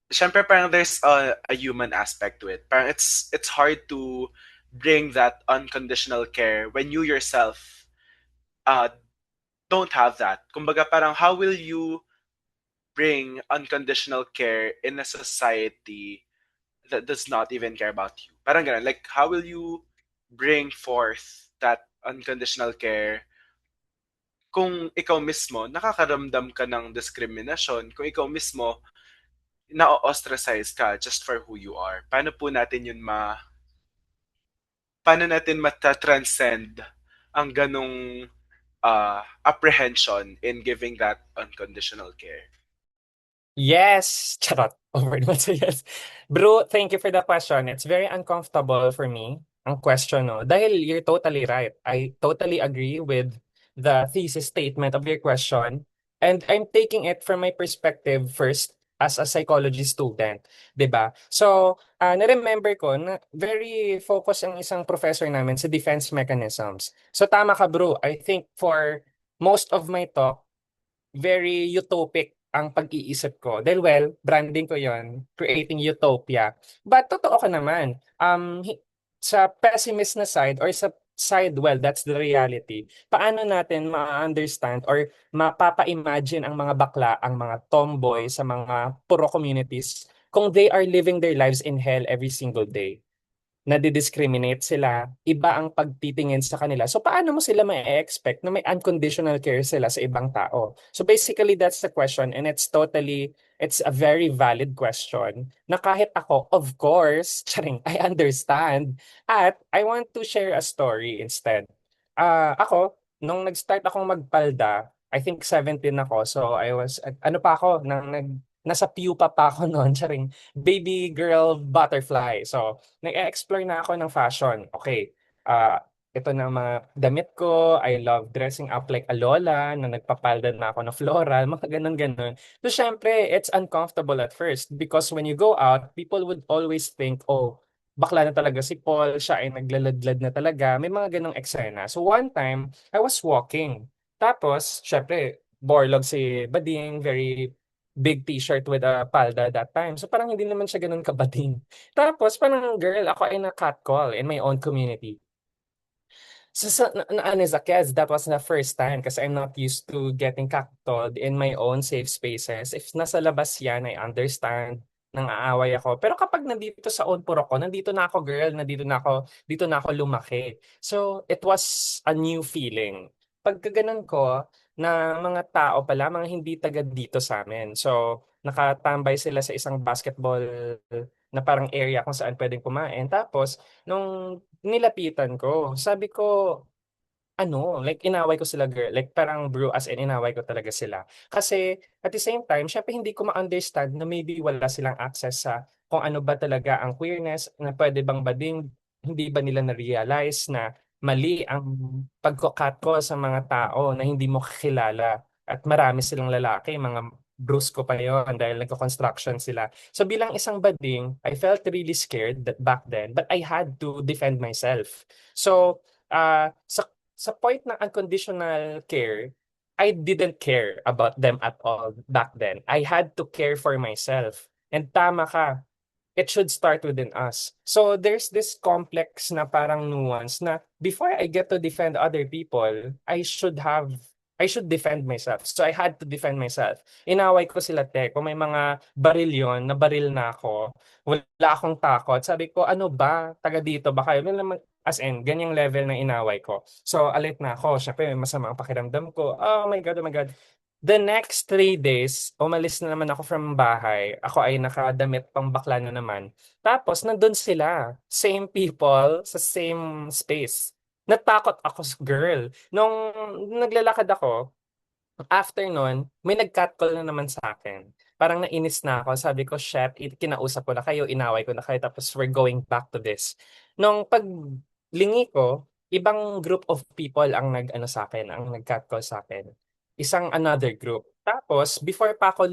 syempre parang there's a human aspect to it. Parang it's hard to bring that unconditional care when you yourself don't have that. Kumbaga parang how will you bring unconditional care in a society that does not even care about you? Parang ganun. Like, how will you bring forth that unconditional care kung ikaw mismo nakakaramdam ka ng discrimination, kung ikaw mismo na-ostracize ka just for who you are? Paano natin mata-transcend ang ganong apprehension in giving that unconditional care? Yes! Charot. Over naman sa yes. Bro, thank you for the question. It's very uncomfortable for me, ang question, no? Dahil you're totally right. I totally agree with the thesis statement of your question. And I'm taking it from my perspective first as a psychology student. 'Di ba? So, na-remember ko na very focused ang isang professor namin sa defense mechanisms. So, tama ka, bro. I think for most of my talk, very utopic ang pag-iisip ko. Dahil well, branding ko yon, creating utopia. But totoo ka naman, sa pessimist na side or sa side, well, that's the reality. Paano natin ma-understand or mapapa-imagine ang mga bakla, ang mga tomboy sa mga puro communities kung they are living their lives in hell every single day? Nadi-discriminate sila, iba ang pagtitingin sa kanila. So paano mo sila ma-expect na may unconditional care sila sa ibang tao? So basically that's the question and it's a very valid question na kahit ako, of course, charing, I understand. At I want to share a story instead. Ako, nung nag-start akong magpalda, I think 17 ako. So I was, ano pa ako, nasa pupa pa ako noon, charing, baby girl butterfly. So, nag-explore na ako ng fashion. Okay, ito na mga damit ko. I love dressing up like a lola na nagpapalda na ako na floral, mga ganun-ganun. So, syempre, it's uncomfortable at first because when you go out, people would always think, oh, bakla na talaga si Paul, siya ay naglaladlad na talaga. May mga ganong eksena. So, one time, I was walking. Tapos, syempre, borlog si Bading, very big t-shirt with a palda that time. So parang hindi naman siya ganun kabading. Tapos parang girl, ako ay na-catcall in my own community. as a kid, that was the first time kasi I'm not used to getting cackled in my own safe spaces. If nasa labas yan, I understand, nang aaway ako. Pero kapag nandito sa own puro ko, nandito na ako girl, dito na ako lumaki. So, it was a new feeling. Pagkaganon ko, na mga tao pala, mga hindi taga dito sa amin. So, nakatambay sila sa isang basketball na parang area kung saan pwedeng kumain. Tapos, nung nilapitan ko, sabi ko, like inaway ko sila girl. Like parang bro as in inaway ko talaga sila. Kasi at the same time, syempre hindi ko ma-understand na maybe wala silang access sa kung ano ba talaga ang queerness, na pwede bang bading, hindi ba nila na-realize na mali ang pagko-cut ko sa mga tao na hindi mo kakilala. At marami silang lalaki, mga bros ko pa yon dahil nagko-construction sila. So bilang isang bading, I felt really scared that back then, but I had to defend myself. So, sa point ng unconditional care, I didn't care about them at all back then. I had to care for myself. And tama ka, it should start within us. So there's this complex na parang nuance na before I get to defend other people, I should defend myself. So I had to defend myself. Inaway ko sila, te. Kung may mga baril yon, na baril na ako, wala akong takot. Sabi ko, ano ba? Taga dito ba kayo? As in, ganyang level ng inaway ko. So, alit na ako. Syempre, masama ang pakiramdam ko. Oh my God, oh my God. The next 3 days, umalis na naman ako from bahay. Ako ay nakadamit pang bakla na naman. Tapos, nandun sila. Same people, sa same space. Natakot ako sa girl. Nung naglalakad ako, after nun, may nag-catcall na naman sa akin. Parang nainis na ako. Sabi ko, shit, kinausap ko na kayo, inaway ko na kayo, tapos we're going back to this. Nung paglingi ko, ibang group of people ang nag-ano sa akin, ang nag-catcall sa akin. Isang another group. Tapos, before pa ako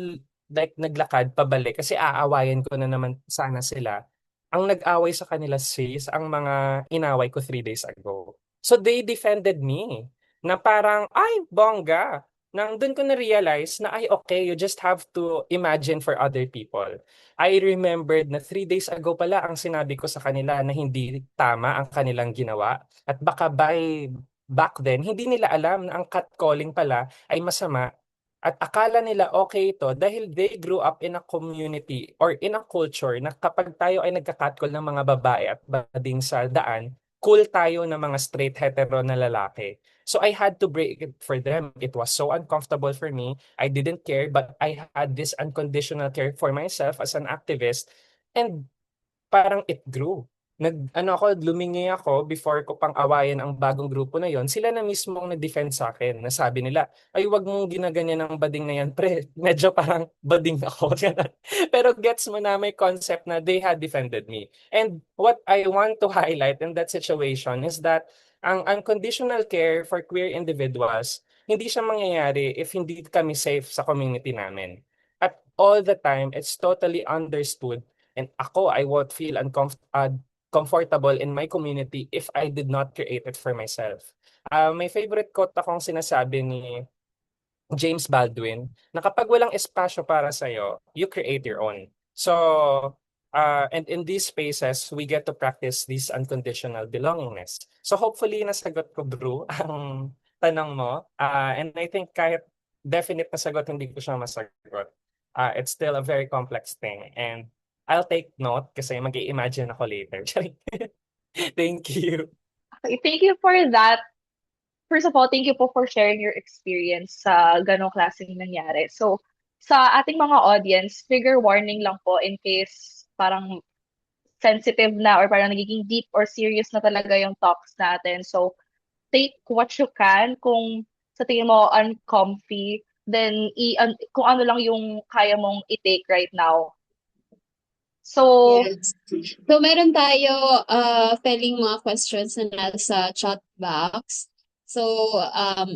like naglakad pabalik, kasi aawayan ko na naman sana sila, ang nag-away sa kanila sis, ang mga inaway ko 3 days ago. So they defended me. Na parang, ay, bongga. Nang doon ko na-realize na ay okay, you just have to imagine for other people. I remembered na 3 days ago pala ang sinabi ko sa kanila na hindi tama ang kanilang ginawa. At baka by back then, hindi nila alam na ang catcalling pala ay masama. At akala nila okay ito dahil they grew up in a community or in a culture na kapag tayo ay nagka-catcall ng mga babae at bading sa daan, cool tayo na mga straight hetero na lalaki. So I had to break it for them. It was so uncomfortable for me. I didn't care, but I had this unconditional care for myself as an activist. And parang it grew. Lumingi ako before ko pang awayan ang bagong grupo na yon. Sila na mismo ang nag-defend sa akin. Nasabi nila, ay wag mong ginaganyan ng bading na yan, pre. Medyo parang bading ako. Pero gets mo na may concept na they had defended me. And what I want to highlight in that situation is that ang unconditional care for queer individuals, hindi siya mangyayari if hindi kami safe sa community namin. At all the time, it's totally understood. And ako, I won't feel comfortable in my community if I did not create it for myself. May favorite quote akong sinasabi ni James Baldwin na kapag walang espasyo para sa'yo, you create your own. So, and in these spaces, we get to practice this unconditional belongingness. So hopefully, nasagot ko, Drew, ang tanong mo. And I think kahit definite na sagot, hindi ko siya masagot. It's still a very complex thing. And I'll take note kasi mag-i-imagine ako later. Thank you. Okay, thank you for that. First of all, thank you po for sharing your experience sa ganong klaseng nangyari. So, sa ating mga audience, trigger warning lang po in case parang sensitive na or parang nagiging deep or serious na talaga yung talks natin. So, take what you can. Kung sa tingin mo uncomfy, then kung ano lang yung kaya mong i-take right now. So, Yes. So, meron tayo filling mga questions na nasa chat box. So,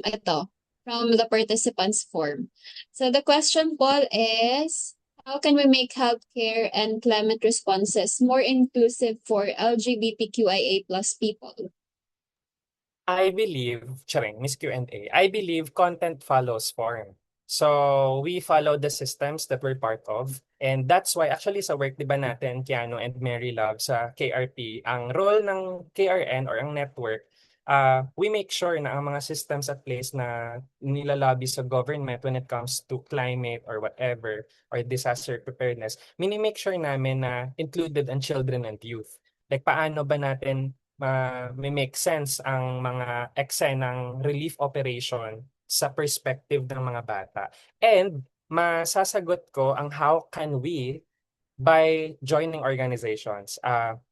ito, from the participants form. So, the question, Paul, is, how can we make healthcare and climate responses more inclusive for LGBTQIA plus people? I believe, Miss Q&A, I believe content follows form. So, we follow the systems that we're part of. And that's why actually sa work, di ba natin, Keanu and Mary Love sa KRP, ang role ng KRN or ang network we make sure na ang mga systems at place na nilalobby sa government when it comes to climate or whatever, or disaster preparedness, mini-make sure namin na included ang children and youth. Like, paano ba natin may make sense ang mga eksenang relief operation sa perspective ng mga bata. And masasagot ko ang how can we by joining organizations.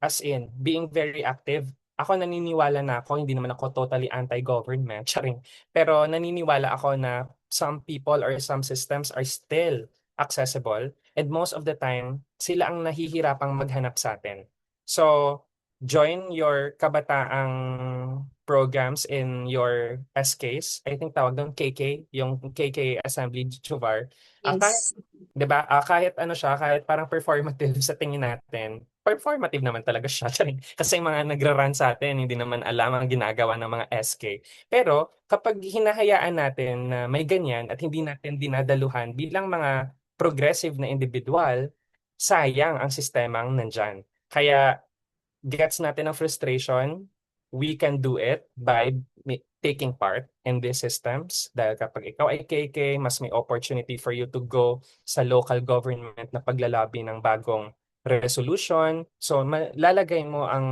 As in, being very active. Ako naniniwala na ako, hindi naman ako totally anti-government, charing. Pero naniniwala ako na some people or some systems are still accessible and most of the time, sila ang nahihirapang maghanap sa atin. So, join your kabataang programs in your SKs. I think tawag doon KK, yung KK Assembly Chuvar. Kahit Yes. 'di ba? Kahit ano siya, kahit parang performative sa tingin natin, performative naman talaga siya. Charing. Kasi yung mga nagra-run sa atin, hindi naman alam ang ginagawa ng mga SK. Pero kapag hinahayaan natin na may ganyan at hindi natin dinadaluhan bilang mga progressive na individual, sayang ang sistemang nandyan. Kaya gets natin ang frustration, we can do it by taking part in these systems. Dahil kapag ikaw ay KK, mas may opportunity for you to go sa local government na paglalabi ng bagong resolution. So, lalagay mo ang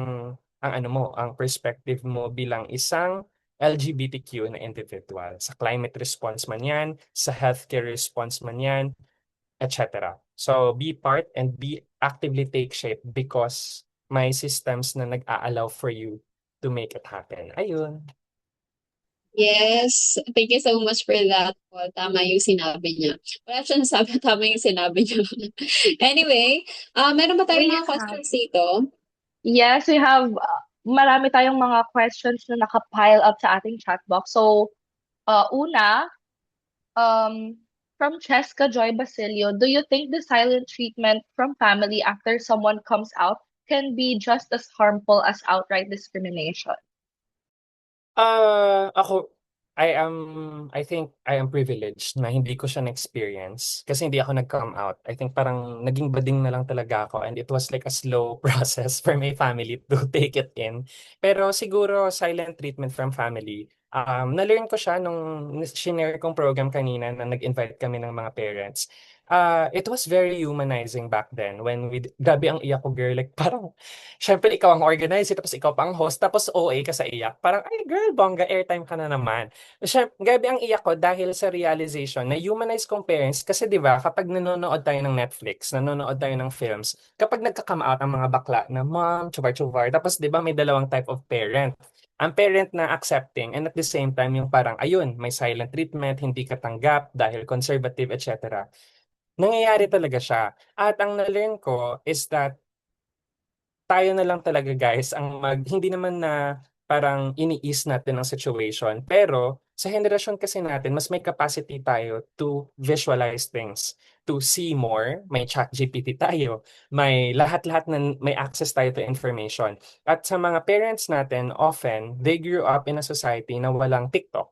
ano mo, ang perspective mo bilang isang LGBTQ na individual. Sa climate response man yan, sa healthcare response man yan, etc. So, be part and be actively take shape because may systems na nag-a-allow for you to make it happen. Ayun. Yes, thank you so much for that po. Tama yung sinabi niya. Wala siya nasabi, tama yung sinabi niya. Anyway, meron ba tayong We mga have, questions dito? yes, we have marami tayong mga questions na nakapile up sa ating chat box. So, una, from Cheska Joy Basilio, do you think the silent treatment from family after someone comes out can be just as harmful as outright discrimination? Ako, I think I am privileged na hindi ko siya na-experience kasi hindi ako nag-come out. I think parang naging bading na lang talaga ako and it was like a slow process for my family to take it in. Pero siguro silent treatment from family, na-learn ko siya nung shinare kong program kanina na nag-invite kami ng mga parents. It was very humanizing back then when grabe ang iyak ko, girl. Like parang syempre ikaw ang organizer, tapos ikaw pa ang host, tapos OA ka sa iyak. Parang, ay girl, bongga, airtime ka na naman. Syempre, gabi ang iyak ko dahil sa realization na humanize kong parents. Kasi di ba kapag nanonood tayo ng Netflix, nanonood tayo ng films, kapag nagka-come out ang mga bakla na, mom, chubar-chubar, tapos di ba may dalawang type of parent. Ang parent na accepting and at the same time yung parang, ayun, may silent treatment, hindi katanggap dahil conservative, etc. Nangyayari talaga siya. At ang na-learn ko is that tayo na lang talaga guys ang hindi naman na parang ini-ease natin ang situation. Pero sa henerasyon kasi natin, mas may capacity tayo to visualize things, to see more. May chat GPT tayo, may lahat-lahat na may access tayo to information. At sa mga parents natin, often, they grew up in a society na walang TikTok.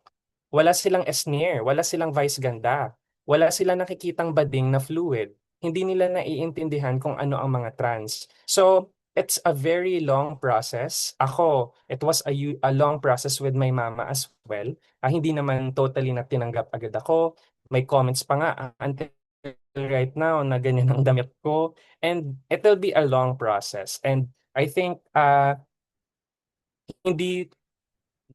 Wala silang sneer, wala silang vice ganda, wala silang nakikitang bading na fluid. Hindi nila naiintindihan kung ano ang mga trans. So, it's a very long process. Ako, it was a long process with my mama as well. Hindi naman totally na tinanggap agad ako. May comments pa nga until right now na ganyan ang damit ko. And it will be a long process. And I think hindi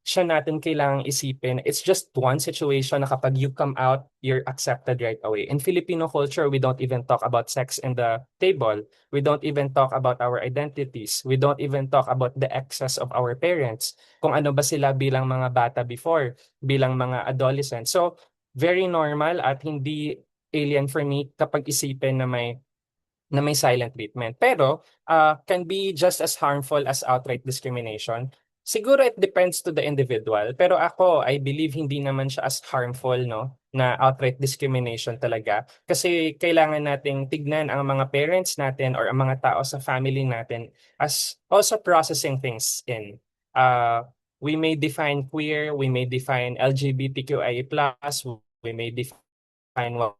siya natin kailangang isipin. It's just one situation na kapag you come out, you're accepted right away. In Filipino culture, we don't even talk about sex in the table. We don't even talk about our identities. We don't even talk about the excess of our parents. Kung ano ba sila bilang mga bata before, bilang mga adolescents. So, very normal at hindi alien for me kapag isipin na may silent treatment. Pero, can be just as harmful as outright discrimination. Siguro it depends to the individual. Pero ako, I believe hindi naman siya as harmful, no? Na outright discrimination talaga. Kasi kailangan nating tignan ang mga parents natin or ang mga tao sa family natin as also processing things in. We may define queer, we may define LGBTQIA+, we may define what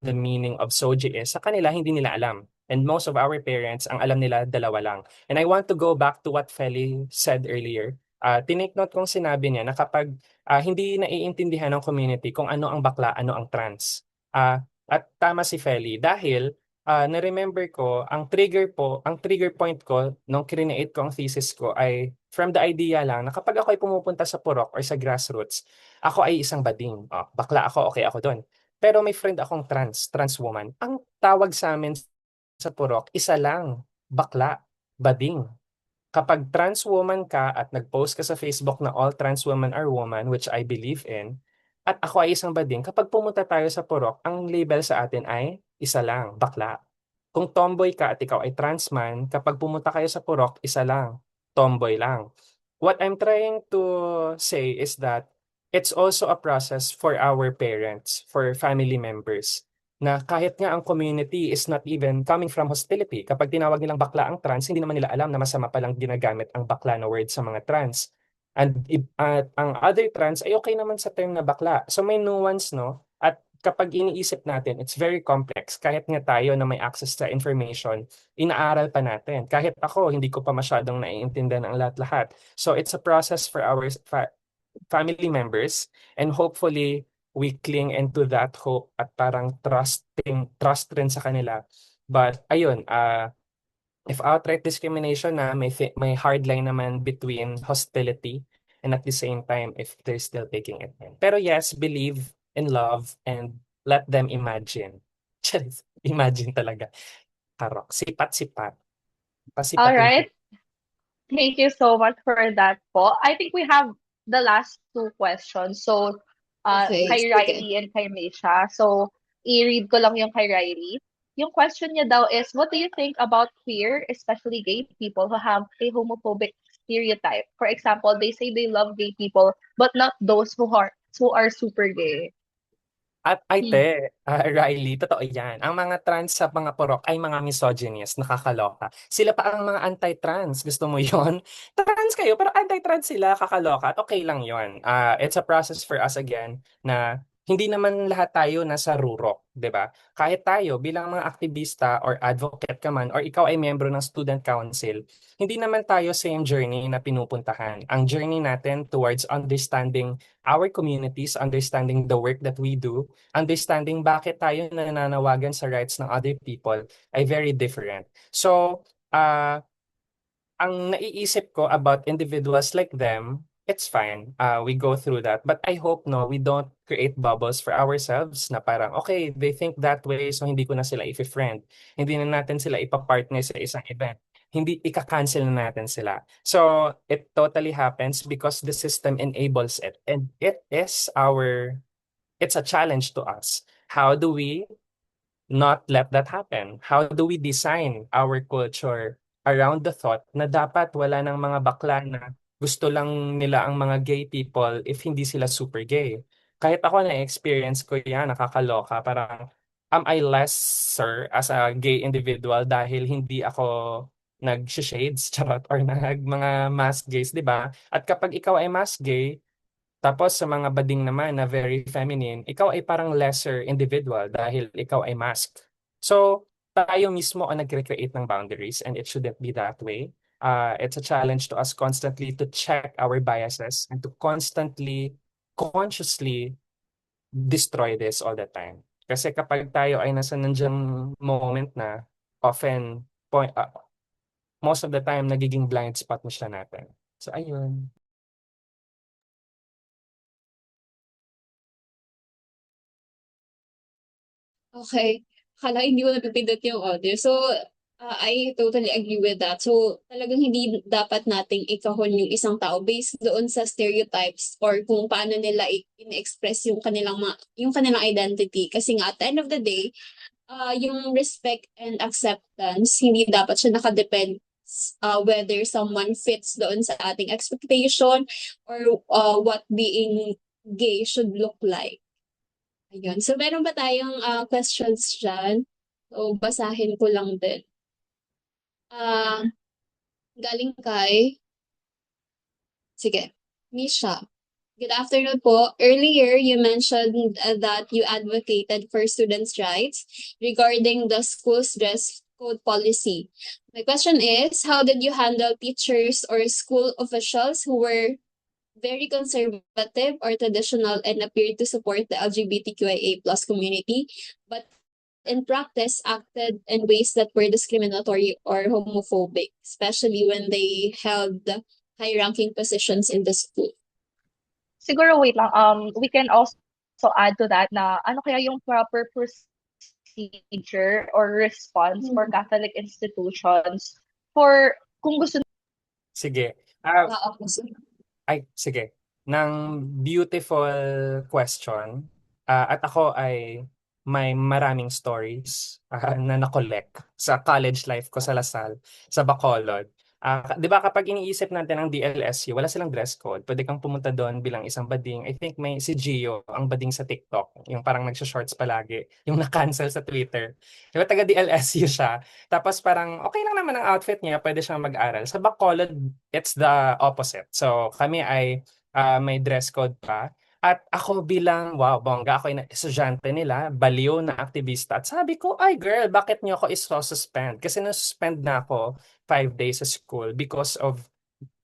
the meaning of soji is. Sa kanila, hindi nila alam. And most of our parents, ang alam nila, dalawa lang. And I want to go back to what Feli said earlier. tinake note kong sinabi niya na kapag hindi naiintindihan ng community kung ano ang bakla, ano ang trans. At tama si Feli dahil na-remember ko, ang trigger point ko nung create ko ang thesis ko ay from the idea lang na kapag ako ay pumupunta sa purok or sa grassroots, ako ay isang bading. Bakla ako, okay ako doon. Pero may friend akong trans woman. Ang tawag sa amin sa purok, isa lang, bakla, bading. Kapag trans woman ka at nag-post ka sa Facebook na all trans women are women, which I believe in, at ako ay isang bading, kapag pumunta tayo sa purok, ang label sa atin ay isa lang, bakla. Kung tomboy ka at ikaw ay trans man, kapag pumunta kayo sa purok, isa lang, tomboy lang. What I'm trying to say is that it's also a process for our parents, for family members, na kahit nga ang community is not even coming from hostility. Kapag tinawag nilang bakla ang trans, hindi naman nila alam na masama palang ginagamit ang bakla na word sa mga trans. At ang other trans ay okay naman sa term na bakla. So may nuance, no? At kapag iniisip natin, it's very complex. Kahit nga tayo na may access sa information, inaaral pa natin. Kahit ako, hindi ko pa masyadong naiintindihan ang lahat-lahat. So it's a process for our family members, and hopefully we cling into that hope at parang trust rin sa kanila. But ayun, if outright discrimination na may hard line naman between hostility and at the same time if they're still taking it in. Pero yes, believe in love and let them imagine. Charis, imagine talaga. Karok, sipat-sipat. Pasipatin All right. Thank you so much for that po. I think we have the last two questions. So, Okay, kay sige. Riley and kay Meisha. So, i-read ko lang yung kay Riley. Yung question niya daw is, what do you think about queer, especially gay people who have a homophobic stereotype? For example, they say they love gay people, but not those who are super gay. At ay te, Riley, totoo yan. Ang mga trans sa mga purok ay mga misogynist, nakakaloka. Sila pa ang mga anti-trans. Gusto mo yon? Trans kayo, pero anti-trans sila, kakaloka. At okay lang yon. It's a process for us again na hindi naman lahat tayo nasa rurok, 'di ba? Kahit tayo bilang mga aktivista or advocate ka man or ikaw ay miyembro ng student council, hindi naman tayo same journey na pinupuntahan. Ang journey natin towards understanding our communities, understanding the work that we do, understanding bakit tayo nananawagan sa rights ng other people ay very different. So, ang naiisip ko about individuals like them, it's fine. We go through that. But I hope no, we don't create bubbles for ourselves na parang, okay, they think that way, so hindi ko na sila i-friend. Hindi na natin sila ipapartner sa isang event. Hindi ika-cancel na natin sila. So, it totally happens because the system enables it. And it's a challenge to us. How do we not let that happen? How do we design our culture around the thought na dapat wala ng mga bakla na gusto lang nila ang mga gay people if hindi sila super gay? Kahit ako na-experience ko yan, nakakaloka. Parang, am I lesser as a gay individual dahil hindi ako nag-shades, charot, or mga mask gays, di ba? At kapag ikaw ay mask gay, tapos sa mga bading naman na very feminine, ikaw ay parang lesser individual dahil ikaw ay mask. So, tayo mismo ang nag-recreate ng boundaries and it shouldn't be that way. It's a challenge to us constantly to check our biases and to constantly, consciously destroy this all the time. Kasi kapag tayo ay nasa nandiyan moment na, often, most of the time, nagiging blind spot mo siya natin. So, ayun. Okay. Akala hindi ko napipindot yung audio. So, I totally agree with that. So, talagang hindi dapat nating ikahon yung isang tao based doon sa stereotypes or kung paano nila in-express yung yung kanilang identity. Kasi nga, at the end of the day, yung respect and acceptance, hindi dapat siya nakadepend whether someone fits doon sa ating expectation or what being gay should look like. Ayun. So, meron ba tayong questions dyan? So, basahin ko lang din. Galing kay... Sige. Misha. Good afternoon po. Earlier, you mentioned that you advocated for students' rights regarding the school's dress code policy. My question is, how did you handle teachers or school officials who were very conservative or traditional and appeared to support the LGBTQIA plus community, but in practice acted in ways that were discriminatory or homophobic, especially when they held high-ranking positions in the school? Siguro wait lang, we can also add to that na ano kaya yung proper procedure or response for Catholic institutions for kung gusto Sige. Sige. Ng beautiful question. At ako ay may maraming stories na na-collect sa college life ko sa Lasal, sa Bacolod. 'Di ba kapag iniisip natin ang DLSU, wala silang dress code. Pwede kang pumunta doon bilang isang bading. I think may si Gio, ang bading sa TikTok, yung parang nagsho-shorts palagi, yung na-cancel sa Twitter. Diba taga DLSU siya. Tapos parang okay lang naman ang outfit niya, pwede siyang mag-aral. Sa Bacolod, it's the opposite. So kami ay may dress code pa. At ako bilang, wow, bongga, ako yung estudyante nila, baliw na aktivista. At sabi ko, ay girl, bakit niyo ako iso-suspend? Kasi na-suspend na ako 5 days sa school because of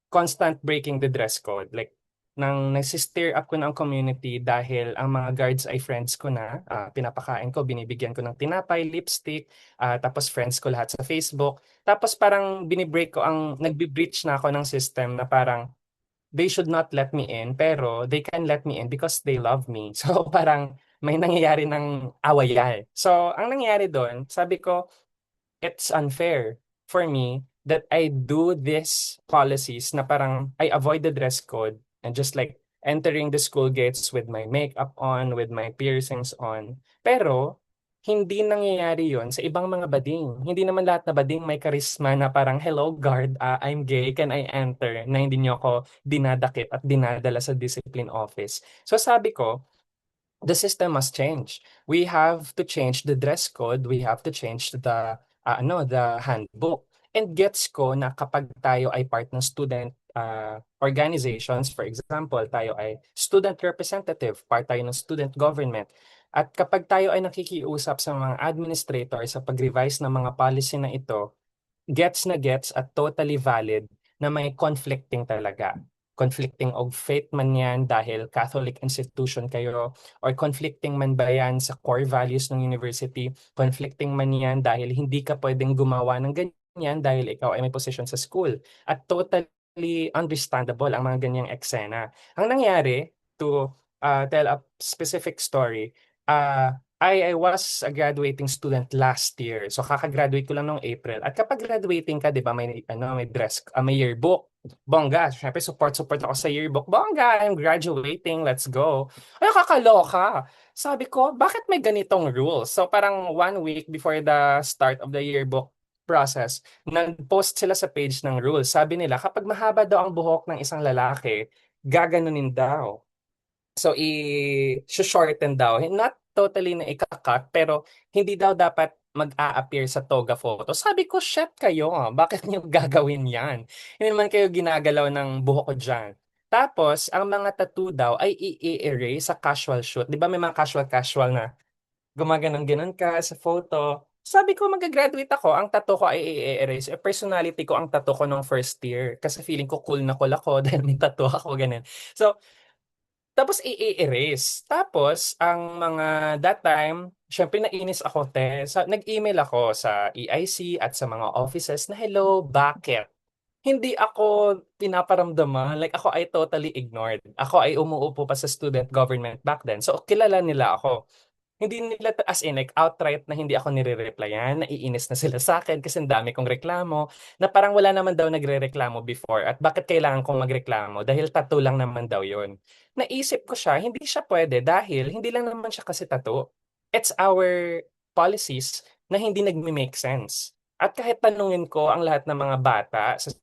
constant breaking the dress code. Like, nang nagsisteer up ko ng community dahil ang mga guards ay friends ko na, pinapakain ko, binibigyan ko ng tinapay, lipstick, tapos friends ko lahat sa Facebook. Tapos parang binibreak ko nagbi-breach na ako ng system na parang, they should not let me in, pero they can let me in because they love me. So parang may nangyayari ng awayan. So ang nangyayari doon, sabi ko, it's unfair for me that I do these policies na parang I avoid the dress code and just like entering the school gates with my makeup on, with my piercings on. Pero hindi nangyayari yon sa ibang mga bading. Hindi naman lahat na bading may karisma na parang, hello guard, I'm gay, can I enter? Na hindi niyo ako dinadakip at dinadala sa discipline office. So sabi ko, the system must change. We have to change the dress code. We have to change the handbook. And gets ko na kapag tayo ay part ng student organizations, for example, tayo ay student representative, part tayo ng student government. At kapag tayo ay nakikiusap sa mga administrator sa pag-revise ng mga policy na ito, gets na gets at totally valid na may conflicting talaga. Conflicting of faith man yan dahil Catholic institution kayo, or conflicting man ba yan sa core values ng university, conflicting man yan dahil hindi ka pwedeng gumawa ng ganyan dahil ikaw ay may position sa school. At totally understandable ang mga ganyang eksena. Ang nangyari, to tell a specific story, I was a graduating student last year. So kaka-graduate ko lang noong April. At kapag graduating ka, 'di ba, may dress, may yearbook. Bongga, syempre support ako sa yearbook. Bongga, I'm graduating, let's go. Ay, kakaloka. Sabi ko, bakit may ganitong rules? So parang 1 week before the start of the yearbook process, nag-post sila sa page ng rules. Sabi nila, kapag mahaba daw ang buhok ng isang lalaki, gaganunin daw. So, i-shorten daw. Not totally na ika-cut, pero hindi daw dapat mag-a-appear sa toga photo. Sabi ko, shit kayo, bakit niyo gagawin yan? Hindi naman kayo ginagalaw ng buhok ko dyan. Tapos, ang mga tattoo daw ay i-erase sa casual shoot. Di ba may mga casual na gumaganon-ganon ka sa photo? Sabi ko, mag-graduate ako, ang tattoo ko ay i-erase. Personality ko ang tattoo ko nung first year. Kasi feeling ko cool na cool ako dahil may tattoo ako, ganun. So, tapos i-erase. Tapos, ang mga that time, syempre nainis ako, te. Nag-email ako sa EIC at sa mga offices na, hello, bakit? Hindi ako pinaparamdaman. Like, ako ay totally ignored. Ako ay umuupo pa sa student government back then. So, kilala nila ako. Hindi nila, as in, like, outright na hindi ako nire-replyan, naiinis na sila sa akin kasi ang dami kong reklamo, na parang wala naman daw nagre-reklamo before. At bakit kailangan kong magreklamo? Dahil tattoo lang naman daw yon. Naisip ko siya, hindi siya pwede dahil hindi lang naman siya kasi tattoo. It's our policies na hindi nagme-make sense. At kahit tanungin ko ang lahat ng mga bata sa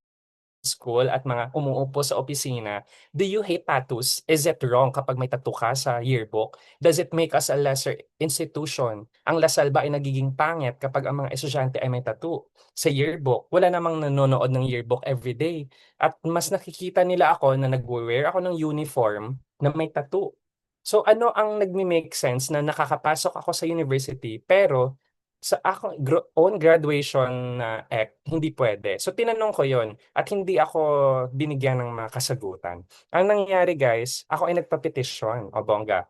school at mga umuupo sa opisina, do you hate tattoos? Is it wrong kapag may tattoo ka sa yearbook? Does it make us a lesser institution? Ang Lasal ba ay nagiging pangit kapag ang mga estudyante ay may tattoo sa yearbook? Wala namang nanonood ng yearbook everyday. At mas nakikita nila ako na nag-wear ako ng uniform na may tattoo. So ano ang nagme-make sense na nakakapasok ako sa university pero sa ako own graduation na hindi pwede. So tinanong ko yon at hindi ako binigyan ng mga kasagutan. Ang nangyari guys, ako ay nagpa-petition, o bongga.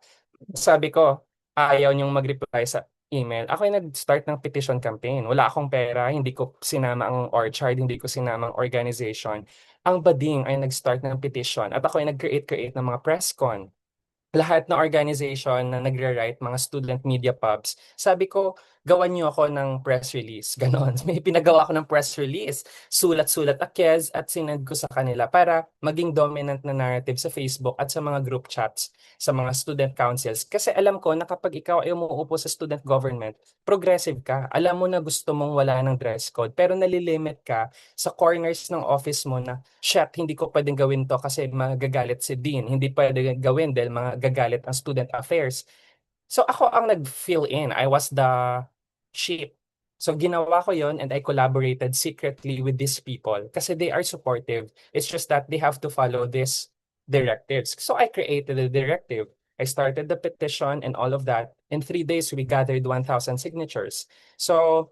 Sabi ko, ayaw niyong mag-reply sa email. Ako ay nag-start ng petition campaign. Wala akong pera, hindi ko sinama ang orchard, hindi ko sinama ang organization. Ang bading ay nag-start ng petition at ako ay nag-create ng mga press con. Lahat ng organization na nagre-write, mga student media pubs, sabi ko, gawan niyo ako ng press release. Ganon. May pinagawa ako ng press release. Sulat-sulat akyes at sinend ko sa kanila para maging dominant na narrative sa Facebook at sa mga group chats, sa mga student councils. Kasi alam ko na kapag ikaw ay umuupo sa student government, progressive ka. Alam mo na gusto mong wala ng dress code, pero nalilimit ka sa corners ng office mo na shit, hindi ko pwedeng gawin to kasi magagalit si Dean. Hindi pwedeng gawin dahil magagalit ang student affairs. So ako ang nag-fill in. I was the sheep. So ginawa ko yon and I collaborated secretly with these people kasi they are supportive. It's just that they have to follow these directives. So I created a directive. I started the petition and all of that. In 3 days, we gathered 1,000 signatures. So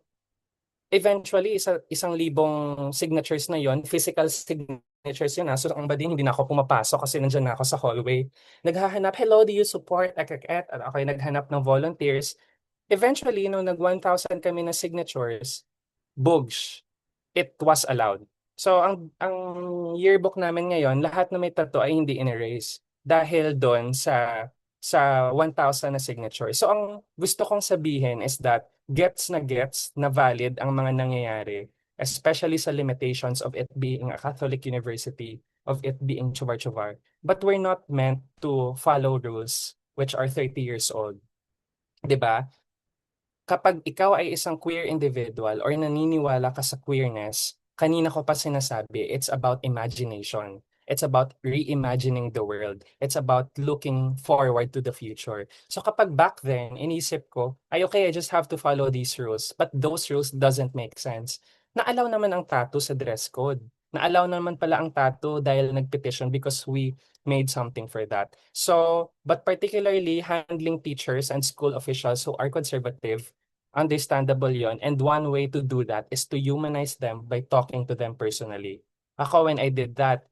eventually, isang libong signatures na yon, physical signatures yun. So ang bading, hindi na ako pumapasok kasi nandiyan na ako sa hallway. Naghahanap, hello, do you support? At ako ay naghanap ng volunteers. Eventually, nung nag-1,000 kami na signatures, bugs, it was allowed. So ang yearbook namin ngayon, lahat na may tattoo ay hindi in-erase dahil doon sa 1,000 na signature. So ang gusto kong sabihin is that gets na valid ang mga nangyayari, especially sa limitations of it being a Catholic university, of it being chubar-chubar. But we're not meant to follow rules which are 30 years old. 'Di ba? Kapag ikaw ay isang queer individual or naniniwala ka sa queerness, kanina ko pa sinasabi, it's about imagination. It's about reimagining the world. It's about looking forward to the future. So kapag back then, inisip ko, ay okay, I just have to follow these rules. But those rules doesn't make sense. Naalaw naman ang tattoo sa dress code. Naalaw naman pala ang tattoo dahil nagpetition because we made something for that. So, but particularly handling teachers and school officials who are conservative, understandable yon. And one way to do that is to humanize them by talking to them personally. Ako, when I did that,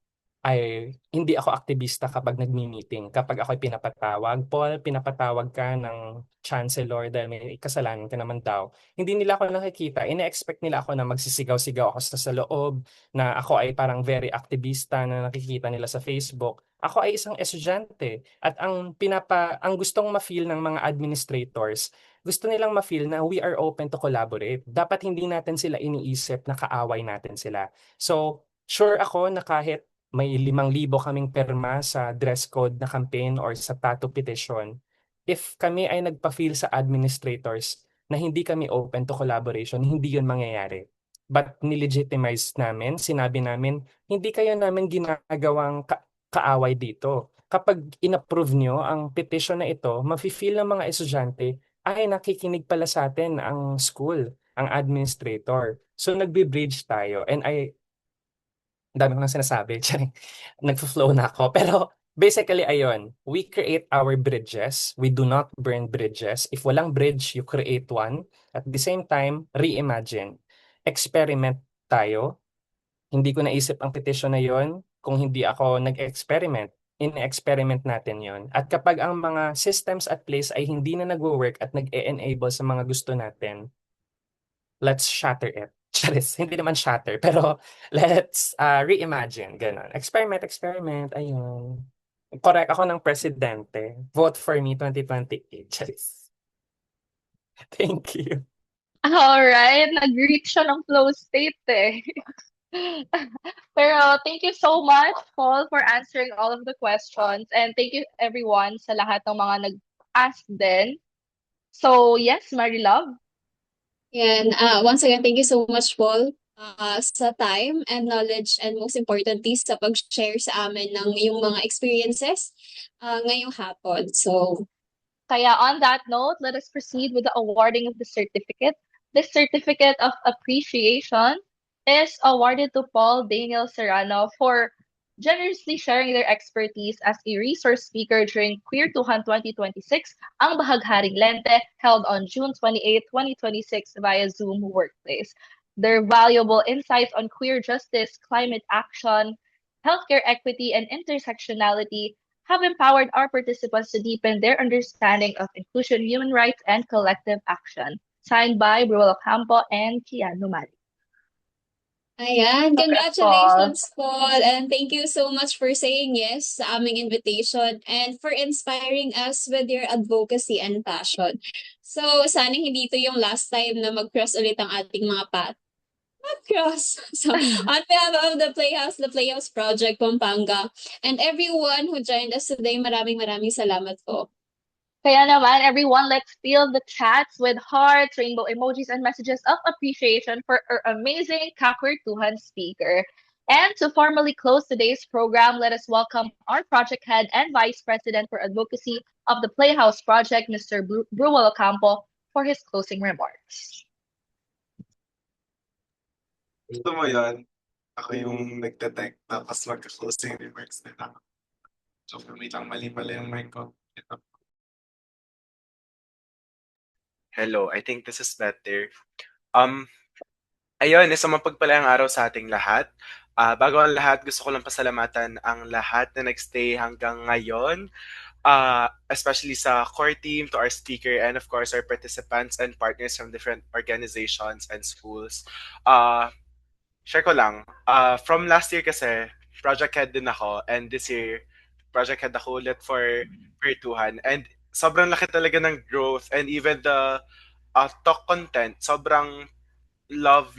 hindi ako aktivista kapag nagmi-meeting. Kapag ako'y pinapatawag, Paul, pinapatawag ka ng chancellor dahil may kasalanan ka naman daw. Hindi nila ako nakikita. Ine-expect nila ako na magsisigaw-sigaw ako sa loob, na ako ay parang very aktivista na nakikita nila sa Facebook. Ako ay isang estudyante at ang gustong ma-feel ng mga administrators, gusto nilang ma-feel na we are open to collaborate. Dapat hindi natin sila iniisip na kaaway natin sila. So, sure ako na kahit may 5,000 kaming perma sa dress code na campaign or sa tattoo petition, if kami ay nagpa-feel sa administrators na hindi kami open to collaboration, hindi yun mangyayari. But nilegitimize namin, sinabi namin, hindi kayo namin ginagawang kaaway dito. Kapag in-approve nyo ang petition na ito, mafe-feel ng mga estudyante, ay nakikinig pala sa atin ang school, ang administrator. So nagbe-bridge tayo and dami ko nang sinasabi. Nagfo-flow na ako. Pero basically, ayun, we create our bridges. We do not burn bridges. If walang bridge, you create one. At the same time, reimagine. Experiment tayo. Hindi ko naisip ang petition na yon kung hindi ako nag-experiment. In-experiment natin yon. At kapag ang mga systems at place ay hindi na nagwo-work at nag-e-enable sa mga gusto natin, let's shatter it. Charis, hindi naman shatter, pero let's reimagine, ganun. Experiment, ayun. Correct ako ng presidente. Vote for me 2028. Charis. Thank you. Alright, nag-reach siya ng flow state eh. Pero thank you so much, Paul, for answering all of the questions. And thank you everyone sa lahat ng mga nag-ask din. So yes, Marilove. And once again, thank you so much, Paul, sa time and knowledge and most importantly sa pag-share sa amin ng iyong mga experiences ngayong hapon. So, Kaya on that note, let us proceed with the awarding of the certificate. This certificate of appreciation is awarded to Paul Daniel Serrano for generously sharing their expertise as a resource speaker during Queer 200 2026, ang Bahagharing Lente, held on June 28, 2026 via Zoom Workplace. Their valuable insights on queer justice, climate action, healthcare equity, and intersectionality have empowered our participants to deepen their understanding of inclusion, human rights, and collective action. Signed by Bruel Campo and Kian Numali. Ayan, Congrats, congratulations, Paul. And thank you so much for saying yes sa aming invitation and for inspiring us with your advocacy and passion. So, sana hindi ito yung last time na mag-cross ulit ang ating mga path. Mag-cross! So, on behalf of the Playhouse Project Pampanga, and everyone who joined us today, maraming salamat po. Kaya naman, everyone, let's fill the chats with hearts, rainbow emojis, and messages of appreciation for our amazing Kakwertuhan speaker. And to formally close today's program, let us welcome our project head and vice president for advocacy of the Playhouse Project, Mr. Bruel Ocampo, for his closing remarks. Gusto mo yun? Ako yung nagte-tech tapos magka-closing remarks nila. So, for me lang mali pala yung mic ko. Ito. Hello, I think this is better. Ayun, isang mapagpalayang araw sa ating lahat. Bago ang lahat, gusto ko lang pasalamatan ang lahat na nagstay hanggang ngayon. Especially sa core team, to our speaker, and of course, our participants and partners from different organizations and schools. Share ko lang, from last year kasi, project head din ako, and this year, project head ako ulit for Virtuhan. And sobrang laki talaga ng growth, and even the talk content, sobrang love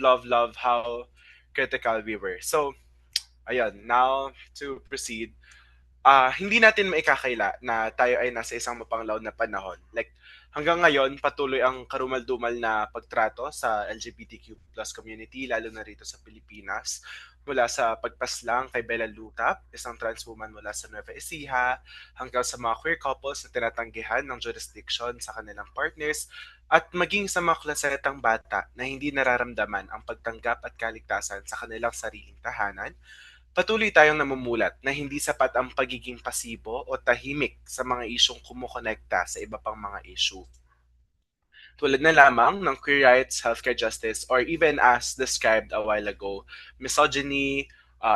how critical we were. So, ayun, now to proceed. Hindi natin maikakaila na tayo ay nasa isang mapanglaw na panahon. Like, hanggang ngayon, patuloy ang karumal-dumal na pagtrato sa LGBTQ plus community, lalo na rito sa Pilipinas. Mula sa pagpaslang kay Bella Lutap, isang trans woman mula sa Nueva Ecija, hanggang sa mga queer couples na tinatanggihan ng jurisdiction sa kanilang partners, at maging sa mga klasetang bata na hindi nararamdaman ang pagtanggap at kaligtasan sa kanilang sariling tahanan. Patuloy tayong namumulat na hindi sapat ang pagiging pasibo o tahimik sa mga isyong kumukonekta sa iba pang mga issue. Tulad na lamang ng queer rights, healthcare justice, or even as described a while ago, misogyny,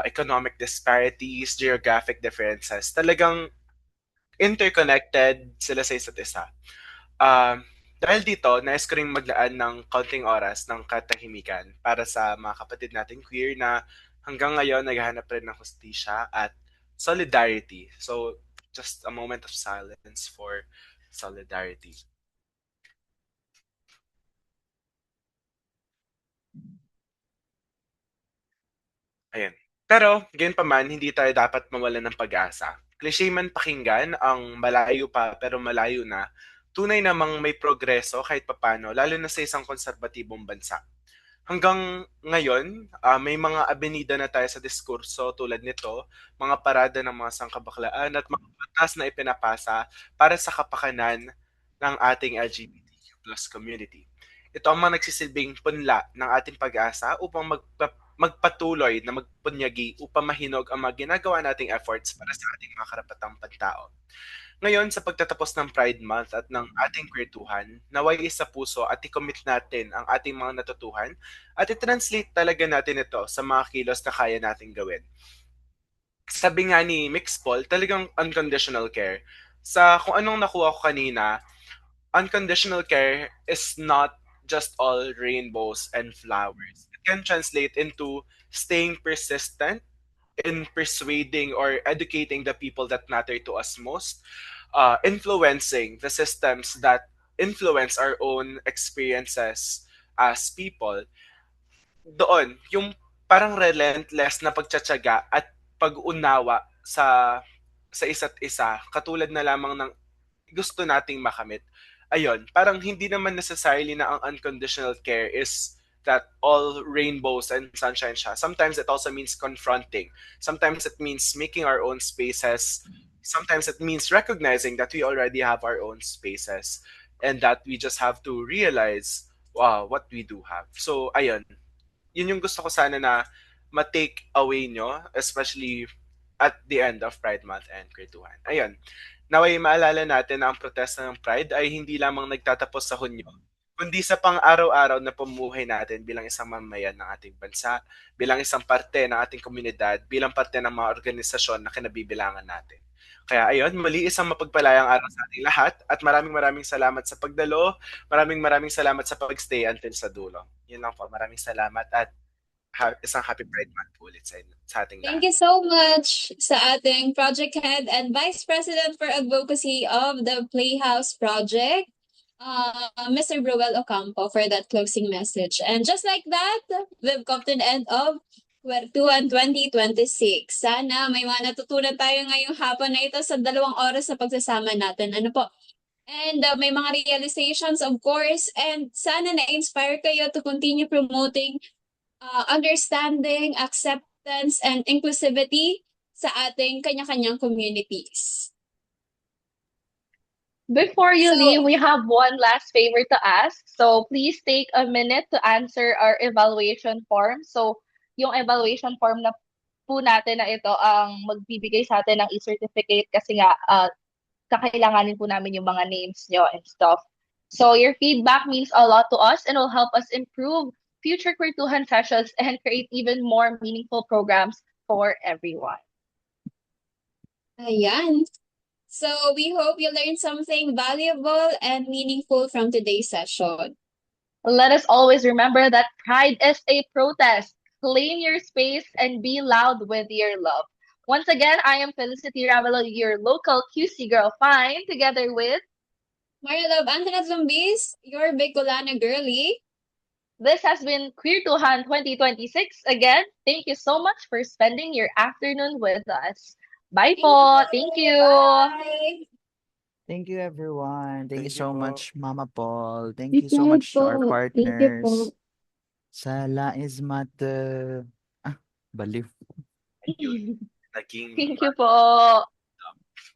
economic disparities, geographic differences, talagang interconnected sila sa isa't isa. Dahil dito, nais ko ring maglaan ng kaunting oras ng katahimikan para sa mga kapatid nating queer na hanggang ngayon naghahanap rin ng hustisya at solidarity. So, just a moment of silence for solidarity. Ayan. Pero, gayon pa man, hindi tayo dapat mawalan ng pag-asa. Cliché man pakinggan ang malayo pa pero malayo na, tunay namang may progreso kahit papano, lalo na sa isang konserbatibong bansa. Hanggang ngayon, may mga abenida na tayo sa diskurso tulad nito, mga parada ng mga sangkabaklaan at mga batas na ipinapasa para sa kapakanan ng ating LGBTQ plus community. Ito ang mga nagsisilbing punla ng ating pag-asa upang magpatuloy na magpunyagi upang mahinog ang mga ginagawa nating efforts para sa ating mga karapatang pantao. Ngayon, sa pagtatapos ng Pride Month at ng ating kwertuhan, naway sa puso at i-commit natin ang ating mga natutuhan at i-translate talaga natin ito sa mga kilos na kaya nating gawin. Sabi nga ni Mix Paul, talagang unconditional care. Sa kung anong nakuha ko kanina, unconditional care is not just all rainbows and flowers. It can translate into staying persistent in persuading or educating the people that matter to us most, influencing the systems that influence our own experiences as people. Doon, yung parang relentless na pagtsatsaga at pag-unawa sa isa't isa, katulad na lamang ng gusto nating makamit. Ayun, parang hindi naman necessarily na ang unconditional care is that all rainbows and sunshine siya. Sometimes it also means confronting. Sometimes it means making our own spaces. Sometimes it means recognizing that we already have our own spaces and that we just have to realize what we do have. So, ayun. Yun yung gusto ko sana na ma-take away nyo, especially at the end of Pride Month and Kwentuhan. Ayun, naway maalala natin na ang protesta ng Pride ay hindi lamang nagtatapos sa Hunyo, kundi sa pang-araw-araw na pamumuhay natin bilang isang mamamayan ng ating bansa, bilang isang parte ng ating komunidad, bilang parte ng mga organisasyon na kinabibilangan natin. Kaya ayun, muli isang mapagpalayang araw sa ating lahat at maraming salamat sa pagdalo, maraming salamat sa pag-stay until sa dulo. Yun lang po, maraming salamat at isang happy Pride Month po ulit sa ating Thank lahat. you so much sa ating project head and vice president for advocacy of the Playhouse Project, Mr. Bruel Ocampo, for that closing message. And just like that, we've come to the end of Kwentuhan 2026. Sana may mga natutunan tayo ngayong hapon na ito sa 2 oras na pagsasama natin. Ano po? And may mga realizations, of course, and sana na-inspire kayo to continue promoting understanding, acceptance, and inclusivity sa ating kanya-kanyang communities. Before you So- leave, we have one last favor to ask. So please take a minute to answer our evaluation form. So yung evaluation form na po natin na ito ang magbibigay sa atin ng e-certificate kasi nga kakailanganin po namin yung mga names nyo and stuff. So your feedback means a lot to us and will help us improve future Kwentuhan sessions and create even more meaningful programs for everyone. Ayan. So we hope you learned something valuable and meaningful from today's session. Let us always remember that Pride is a protest. Claim your space and be loud with your love. Once again, I am Felicity Ravelo, your local QC girl fine, together with Maria Love Antoinette Zumbis, your Bicolana girly. this has been Kwentuhan 2026. Again, thank you so much for spending your afternoon with us. Bye po. Thank you. Bye. Thank you, everyone. Thank you Thank you so po. much, Mama Paul. Thank Good you so night much to our po. Thank you po. partners. Sala is mata. Baliw. Thank you. Naging Thank you po.